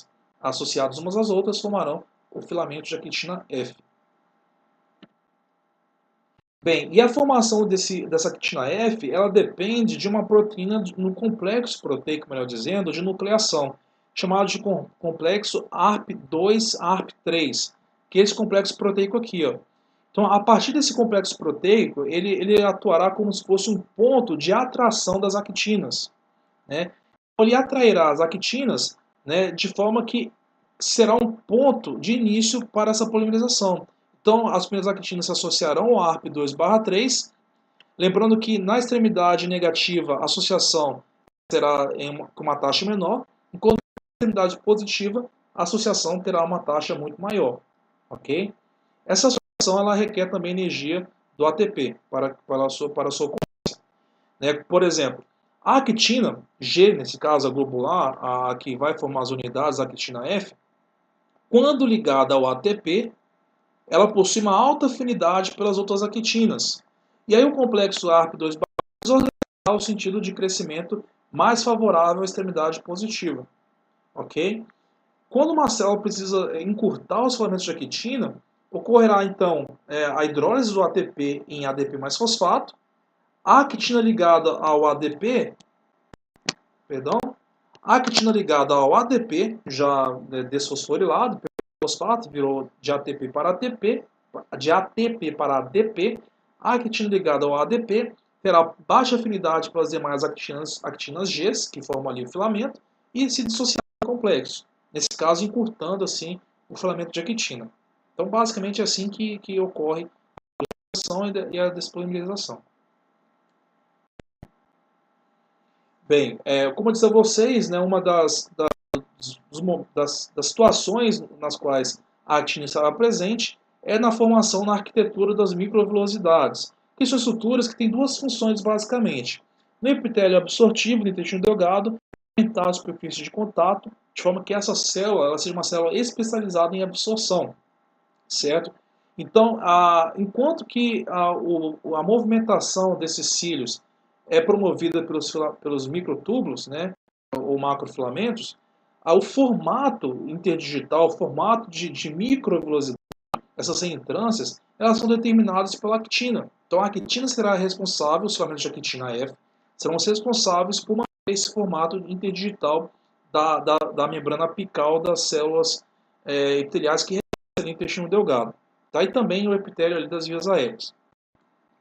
associadas umas às outras formarão o filamento de actina F. Bem, e a formação dessa actina F, ela depende de uma proteína no complexo proteico, melhor dizendo, de nucleação, chamado de complexo ARP2-ARP3, que é esse complexo proteico aqui, ó. Então, a partir desse complexo proteico, ele atuará como se fosse um ponto de atração das actinas, né? Ele atrairá as actinas, né, de forma que será um ponto de início para essa polimerização. Então, as primeiras actinas se associarão ao ARP2/3, lembrando que na extremidade negativa a associação será com uma taxa menor, enquanto na extremidade positiva a associação terá uma taxa muito maior. Ok? Essa associação ela requer também energia do ATP para a sua ocorrência. Né? Por exemplo, a actina G, nesse caso a globular, a que vai formar as unidades, a actina F, quando ligada ao ATP, ela possui uma alta afinidade pelas outras actinas. E aí o complexo ARP2 organizará o sentido de crescimento mais favorável à extremidade positiva. Ok? Quando uma célula precisa encurtar os filamentos de actina, ocorrerá então a hidrólise do ATP em ADP mais fosfato, a actina ligada ao ADP, perdão, a actina ligada ao ADP, já desfosforilado, fosfato, virou de ATP para ATP, de ATP para ADP, a actina ligada ao ADP terá baixa afinidade pelas demais actinas G, que formam ali o filamento, e se dissociar do complexo, nesse caso encurtando assim o filamento de actina. Então basicamente é assim que ocorre a polimerização e a despolimerização. Bem, como eu disse a vocês, né, uma das situações nas quais a actina estará presente é na formação na arquitetura das microvilosidades, que são estruturas que têm duas funções basicamente. No epitélio absortivo do intestino delgado, aumentar a superfície de contato, de forma que essa célula ela seja uma célula especializada em absorção, certo? Então, enquanto que a movimentação desses cílios é promovida pelos microtúbulos, né, ou macrofilamentos, o formato interdigital, o formato de microvelocidade, essas reentrâncias, elas são determinadas pela actina. Então a actina será responsável, os filamentos de actina F, serão responsáveis por manter esse formato interdigital da membrana apical das células epiteliais que recebem o intestino delgado. Tá? E também o epitélio ali das vias aéreas.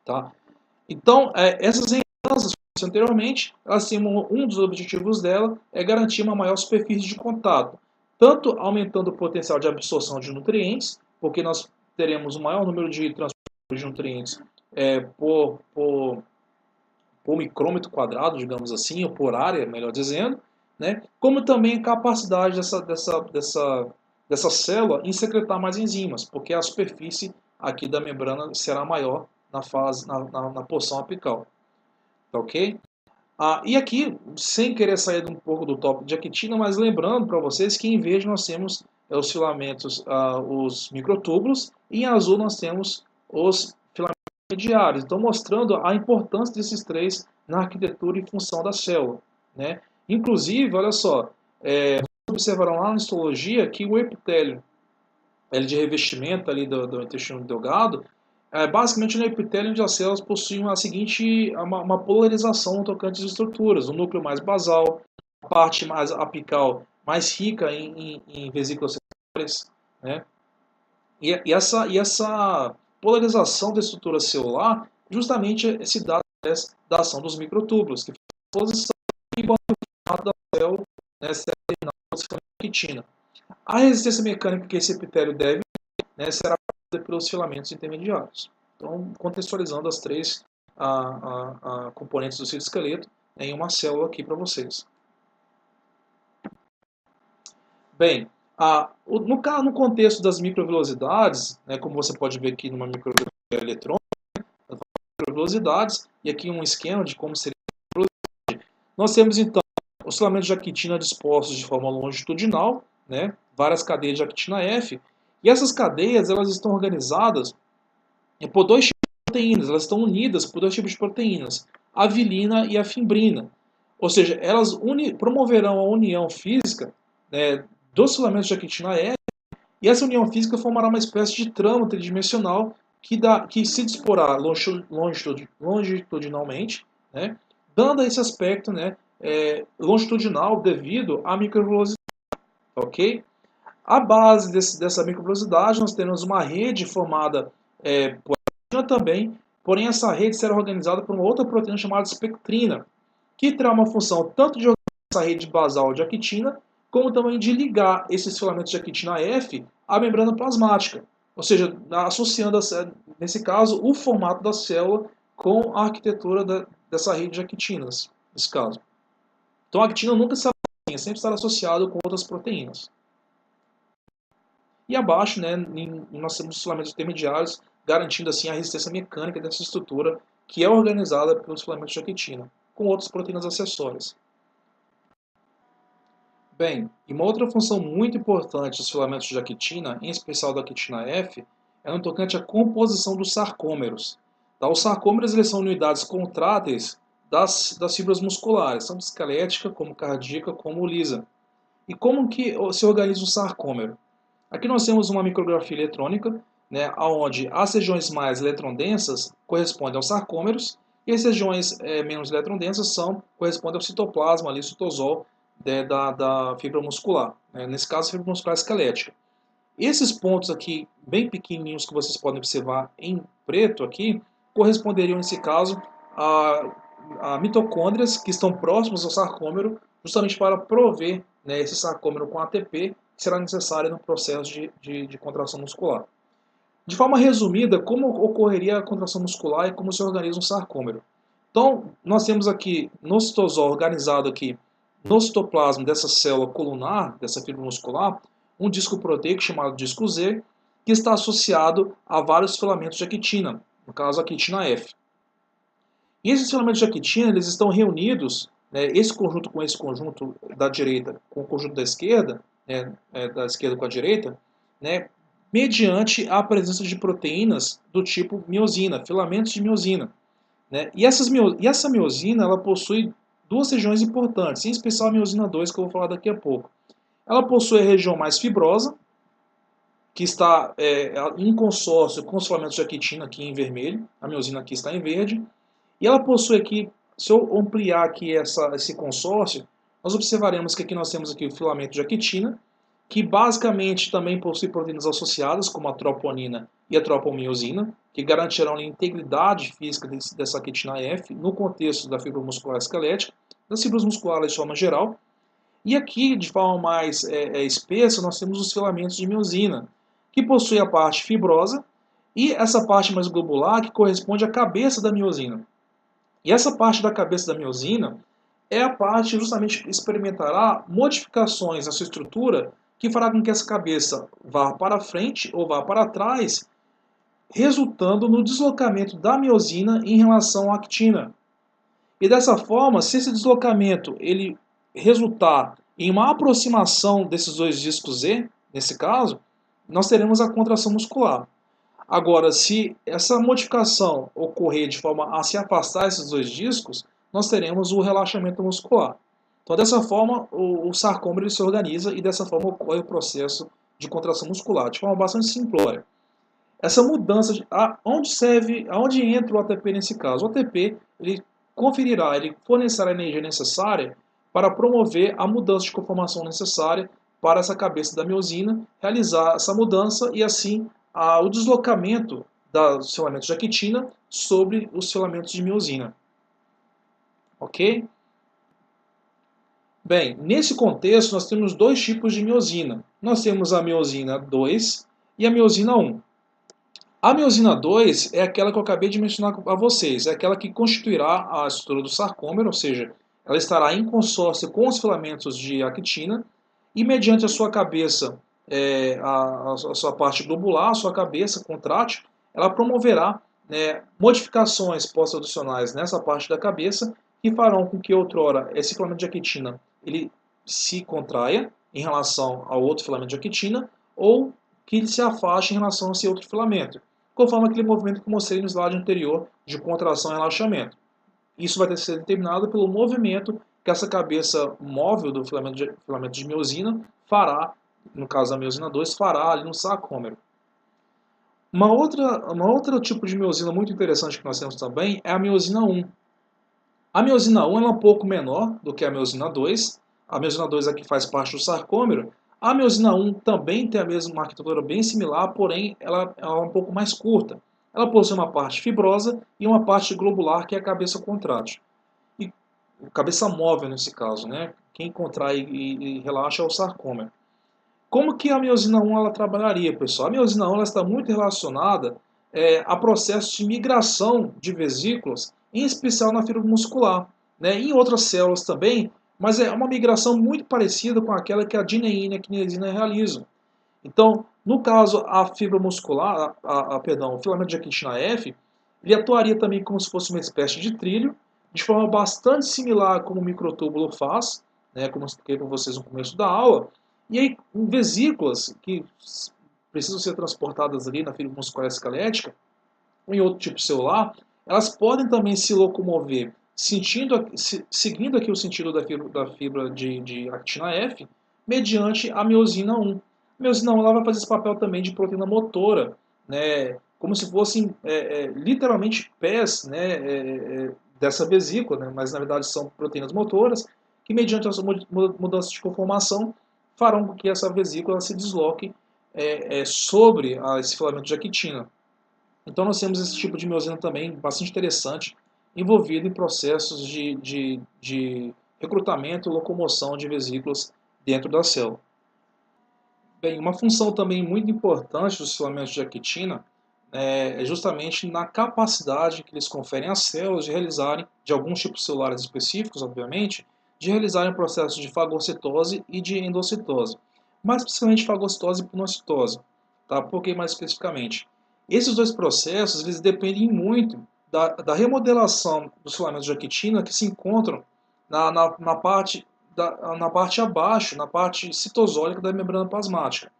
Tá? Então, essas reentrâncias, como eu disse anteriormente, elas têm um dos objetivos dela é garantir uma maior superfície de contato, tanto aumentando o potencial de absorção de nutrientes, porque nós teremos um maior número de transportes de nutrientes por micrômetro quadrado, digamos assim, ou por área, melhor dizendo, né? Como também a capacidade dessa célula em secretar mais enzimas, porque a superfície aqui da membrana será maior na porção apical. Tá ok? E aqui, sem querer sair um pouco do tópico de actina, mas lembrando para vocês que em verde nós temos os filamentos, os microtúbulos, e em azul nós temos os filamentos intermediários. Então, mostrando a importância desses três na arquitetura e função da célula. Né? Inclusive, olha só, vocês observaram lá na histologia que o epitélio de revestimento ali do intestino delgado, basicamente no epitélio onde as células possuem uma polarização no tocante às estruturas, o núcleo mais basal, a parte mais apical mais rica em vesículas secundárias, né? E essa polarização da estrutura celular justamente se dá através da ação dos microtúbulos, que fazem a posição e o da célula, né, terminal da quitina. A resistência mecânica que esse epitélio deve, né, será pelos filamentos intermediários. Então, contextualizando as três componentes do citoesqueleto em uma célula aqui para vocês. Bem, no contexto das microvelocidades, né, como você pode ver aqui numa microvelocidade eletrônica, microvelocidades, e aqui um esquema de como seria a microvelocidade. Nós temos então os filamentos de actina dispostos de forma longitudinal, né, várias cadeias de actina F, e essas cadeias elas estão organizadas por dois tipos de proteínas, elas estão unidas por dois tipos de proteínas, a vilina e a fimbrina. Ou seja, elas promoverão a união física, né, dos filamentos de actina F, e essa união física formará uma espécie de trama tridimensional que se disporá longitudinalmente, né, dando esse aspecto, né, longitudinal devido à microvelocidade, ok? A base dessa microvelocidade, nós temos uma rede formada por actina também, porém essa rede será organizada por uma outra proteína chamada espectrina, que terá uma função tanto de organizar essa rede basal de actina, como também de ligar esses filamentos de actina F à membrana plasmática, ou seja, associando, nesse caso, o formato da célula com a arquitetura dessa rede de actinas, nesse caso. Então a actina nunca será sozinha, sempre estará associado com outras proteínas. E abaixo, né, nós temos os filamentos intermediários, garantindo assim a resistência mecânica dessa estrutura, que é organizada pelos filamentos de actina, com outras proteínas acessórias. Bem, e uma outra função muito importante dos filamentos de actina, em especial da actina F, é no tocante à composição dos sarcômeros. Tá? Os sarcômeros eles são unidades contráteis das fibras musculares, tanto esquelética, como cardíaca, como lisa. E como que se organiza o sarcômero? Aqui nós temos uma micrografia eletrônica, né, onde as regiões mais eletrodensas correspondem aos sarcômeros e as regiões menos eletrodensas correspondem ao citoplasma, ali, citosol da fibra muscular, né, nesse caso, fibra muscular esquelética. Esses pontos aqui, bem pequenininhos que vocês podem observar em preto aqui, corresponderiam, nesse caso, a mitocôndrias que estão próximas ao sarcômero, justamente para prover, né, esse sarcômero com ATP, que será necessário no processo de contração muscular. De forma resumida, como ocorreria a contração muscular e como se organiza um sarcômero. Então, nós temos aqui no citosol organizado aqui no citoplasma dessa célula colunar, dessa fibra muscular, um disco proteico chamado disco Z, que está associado a vários filamentos de actina, no caso a actina F. E esses filamentos de actina eles estão reunidos, né, esse conjunto com esse conjunto da direita com o conjunto da esquerda, né, da esquerda com a direita, né, mediante a presença de proteínas do tipo miosina, filamentos de miosina. Né? E essa miosina ela possui duas regiões importantes, em especial a miosina 2, que eu vou falar daqui a pouco. Ela possui a região mais fibrosa, que está em consórcio com os filamentos de actina aqui em vermelho, a miosina aqui está em verde, e ela possui aqui, se eu ampliar aqui esse consórcio, nós observaremos que aqui nós temos aqui o filamento de actina, que basicamente também possui proteínas associadas, como a troponina e a tropomiosina, que garantirão a integridade física dessa actina F no contexto da fibra muscular esquelética, das fibras musculares de forma geral. E aqui, de forma mais espessa, nós temos os filamentos de miosina, que possui a parte fibrosa e essa parte mais globular que corresponde à cabeça da miosina. E essa parte da cabeça da miosina é a parte que justamente experimentará modificações na sua estrutura que fará com que essa cabeça vá para frente ou vá para trás, resultando no deslocamento da miosina em relação à actina. E dessa forma, se esse deslocamento ele resultar em uma aproximação desses dois discos Z, nesse caso, nós teremos a contração muscular. Agora, se essa modificação ocorrer de forma a se afastar esses dois discos, nós teremos o relaxamento muscular. Então, dessa forma, o sarcômero se organiza e dessa forma ocorre o processo de contração muscular, de forma bastante simplória. Essa mudança, aonde entra o ATP nesse caso? O ATP ele ele fornecerá a energia necessária para promover a mudança de conformação necessária para essa cabeça da miosina, realizar essa mudança e assim o deslocamento dos filamentos de actina sobre os filamentos de miosina. Ok? Bem, nesse contexto nós temos dois tipos de miosina. Nós temos a miosina 2 e a miosina 1. A miosina 2 é aquela que eu acabei de mencionar a vocês, é aquela que constituirá a estrutura do sarcômero, ou seja, ela estará em consórcio com os filamentos de actina e mediante a sua cabeça, a sua parte globular, a sua cabeça contrátil, ela promoverá modificações pós-traducionais nessa parte da cabeça que farão com que outrora esse filamento de actina ele se contraia em relação ao outro filamento de actina ou que ele se afaste em relação a esse outro filamento, conforme aquele movimento que eu mostrei no slide anterior de contração e relaxamento. Isso vai ter que ser determinado pelo movimento que essa cabeça móvel do filamento de miosina fará, no caso da miosina 2, fará ali no sarcômero. Uma outra tipo de miosina muito interessante que nós temos também é a miosina 1. A miosina 1 ela é um pouco menor do que a miosina 2. A miosina 2 aqui faz parte do sarcômero. A miosina 1 também tem a mesma arquitetura bem similar, porém ela é um pouco mais curta. Ela possui uma parte fibrosa e uma parte globular, que é a cabeça contrátil. E cabeça móvel nesse caso, né? Quem contrai e relaxa é o sarcômero. Como que a miosina 1 ela trabalharia, pessoal? A miosina 1 ela está muito relacionada a processos de migração de vesículas, em especial na fibra muscular, né? Em outras células também, mas é uma migração muito parecida com aquela que a dineína e a quinesina realizam. Então, no caso, a fibra muscular, perdão, o filamento de actina F, ele atuaria também como se fosse uma espécie de trilho, de forma bastante similar como o microtúbulo faz, né, como eu expliquei para vocês no começo da aula, e aí em vesículas que precisam ser transportadas ali na fibra muscular esquelética, ou em outro tipo celular, elas podem também se locomover seguindo aqui o sentido da fibra de actina F, mediante a miosina 1. A miosina 1 ela vai fazer esse papel também de proteína motora, né, como se fossem literalmente pés, né, dessa vesícula, né, mas na verdade são proteínas motoras, que mediante essa mudança de conformação farão com que essa vesícula se desloque sobre esse filamento de actina. Então nós temos esse tipo de miosina também bastante interessante, envolvido em processos de recrutamento e locomoção de vesículas dentro da célula. Bem, uma função também muito importante dos filamentos de actina é justamente na capacidade que eles conferem às células de realizarem, de alguns tipos celulares específicos, obviamente, de realizarem processos de fagocitose e de endocitose. Mais especificamente fagocitose e pinocitose. Tá? Por que mais especificamente? Esses dois processos eles dependem muito da remodelação dos filamentos de actina que se encontram na parte na parte abaixo, na parte citosólica da membrana plasmática.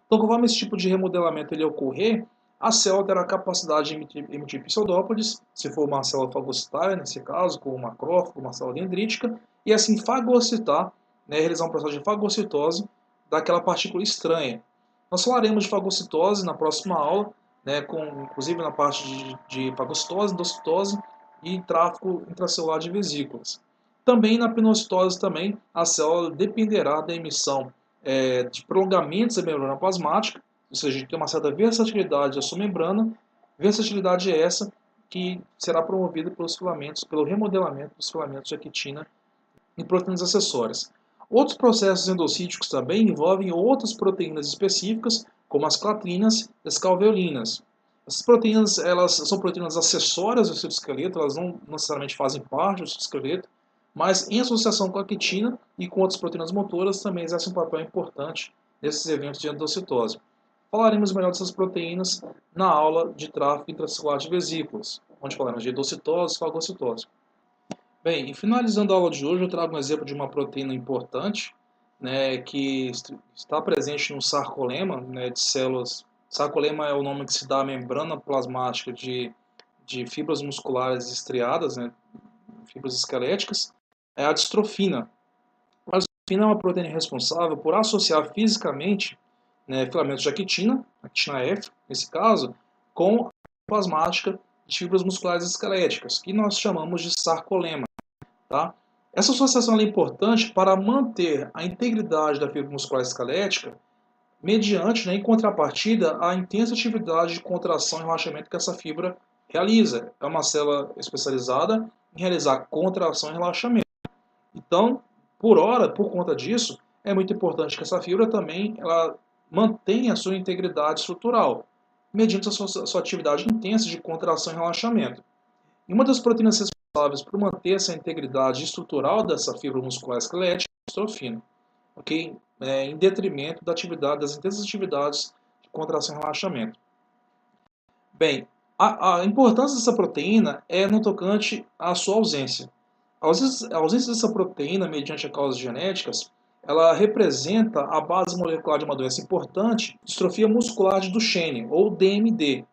Então, conforme esse tipo de remodelamento ele ocorrer, a célula terá a capacidade de emitir pseudópodes, se for uma célula fagocitária, nesse caso, como uma macrófago, uma célula dendrítica, e assim fagocitar, né, realizar um processo de fagocitose daquela partícula estranha. Nós falaremos de fagocitose na próxima aula, né, inclusive na parte de fagocitose, endocitose e tráfego intracelular de vesículas. Também na pinocitose também, a célula dependerá da emissão de prolongamentos da membrana plasmática, ou seja, tem uma certa versatilidade da sua membrana, versatilidade essa que será promovida pelos filamentos, pelo remodelamento dos filamentos de actina em proteínas acessórias. Outros processos endocíticos também envolvem outras proteínas específicas, como as clatrinas e as calveolinas. Essas proteínas elas são proteínas acessórias do citoesqueleto, elas não necessariamente fazem parte do citoesqueleto, mas em associação com a actina e com outras proteínas motoras também exercem um papel importante nesses eventos de endocitose. Falaremos melhor dessas proteínas na aula de tráfego intracelular de vesículas, onde falaremos de endocitose e fagocitose. Bem, e finalizando a aula de hoje, eu trago um exemplo de uma proteína importante, né, que está presente no sarcolema, né, de células. Sarcolema é o nome que se dá à membrana plasmática de fibras musculares estriadas, né, fibras esqueléticas, é a distrofina. A distrofina é uma proteína responsável por associar fisicamente, né, filamentos de actina, actina F, nesse caso, com a plasmática de fibras musculares esqueléticas, que nós chamamos de sarcolema. Tá? Essa associação é importante para manter a integridade da fibra muscular esquelética mediante, né, em contrapartida, a intensa atividade de contração e relaxamento que essa fibra realiza. É uma célula especializada em realizar contração e relaxamento. Então, por conta disso, é muito importante que essa fibra também ela mantenha a sua integridade estrutural, mediante a sua atividade intensa de contração e relaxamento. E uma das proteínas responsáveis por manter essa integridade estrutural dessa fibra muscular esquelética é a distrofina, ok? Em detrimento das intensas atividades de contração e relaxamento. Bem, a importância dessa proteína é no tocante à sua ausência. A ausência dessa proteína, mediante causas genéticas, ela representa a base molecular de uma doença importante, distrofia muscular de Duchenne, ou DMD.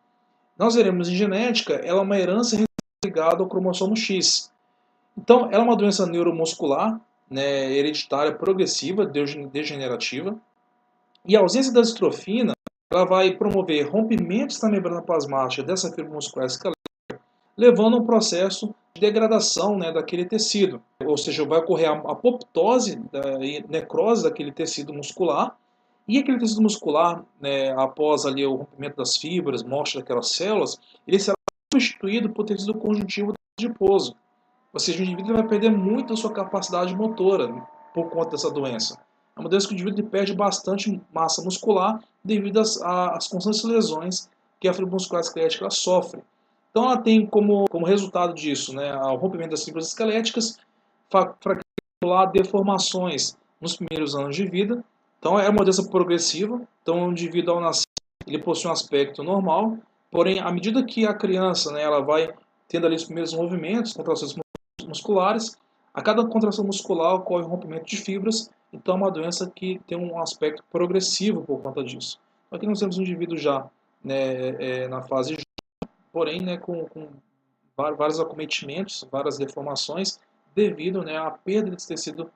Nós veremos em genética, ela é uma herança ligada ao cromossomo X. Então, ela é uma doença neuromuscular, né, hereditária progressiva, degenerativa, e a ausência da distrofina ela vai promover rompimentos na membrana plasmática dessa fibra muscular esquelética, levando a um processo de degradação, né, daquele tecido. Ou seja, vai ocorrer a apoptose, a necrose daquele tecido muscular, e aquele tecido muscular, né, após ali o rompimento das fibras, morte daquelas células, ele será substituído por tecido conjuntivo adiposo. Ou seja, o indivíduo vai perder muito da sua capacidade motora por conta dessa doença. É uma doença que o indivíduo perde bastante massa muscular devido às constantes lesões que a fibra muscular esquelética sofre. Então ela tem como resultado disso, né, o rompimento das fibras esqueléticas, fraquejar, deformações nos primeiros anos de vida. Então é uma doença progressiva. Então o indivíduo ao nascer ele possui um aspecto normal, porém à medida que a criança, né, ela vai tendo ali os primeiros movimentos, contrações musculares, a cada contração muscular ocorre um rompimento de fibras. Então é uma doença que tem um aspecto progressivo por conta disso. Aqui nós temos um indivíduo já, né, na fase, porém, né, com vários acometimentos, várias deformações, devido, né, à perda desse tecido,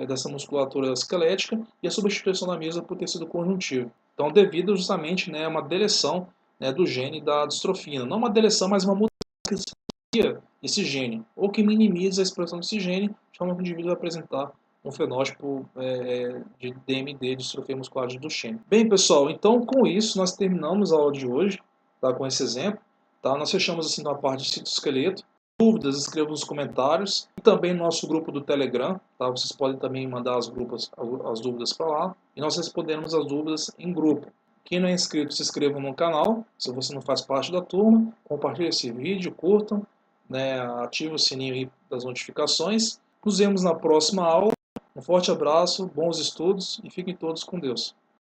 dessa musculatura esquelética e a substituição da mesma por tecido conjuntivo. Então, devido justamente, né, a uma deleção, né, do gene da distrofina. Não uma deleção, mas uma mutação que cria esse gene, ou que minimiza a expressão desse gene, de forma que o indivíduo vai apresentar um fenótipo de DMD, distrofia muscular de Duchenne. Bem, pessoal, então com isso nós terminamos a aula de hoje, tá, com esse exemplo. Tá? Nós fechamos assim na parte de citoesqueleto. Dúvidas, escrevam nos comentários. E também no nosso grupo do Telegram. Tá? Vocês podem também mandar as dúvidas para lá. E nós respondemos as dúvidas em grupo. Quem não é inscrito, se inscreva no canal. Se você não faz parte da turma, compartilhe esse vídeo, curtam, né? Ative o sininho das notificações. Nos vemos na próxima aula. Um forte abraço, bons estudos e fiquem todos com Deus.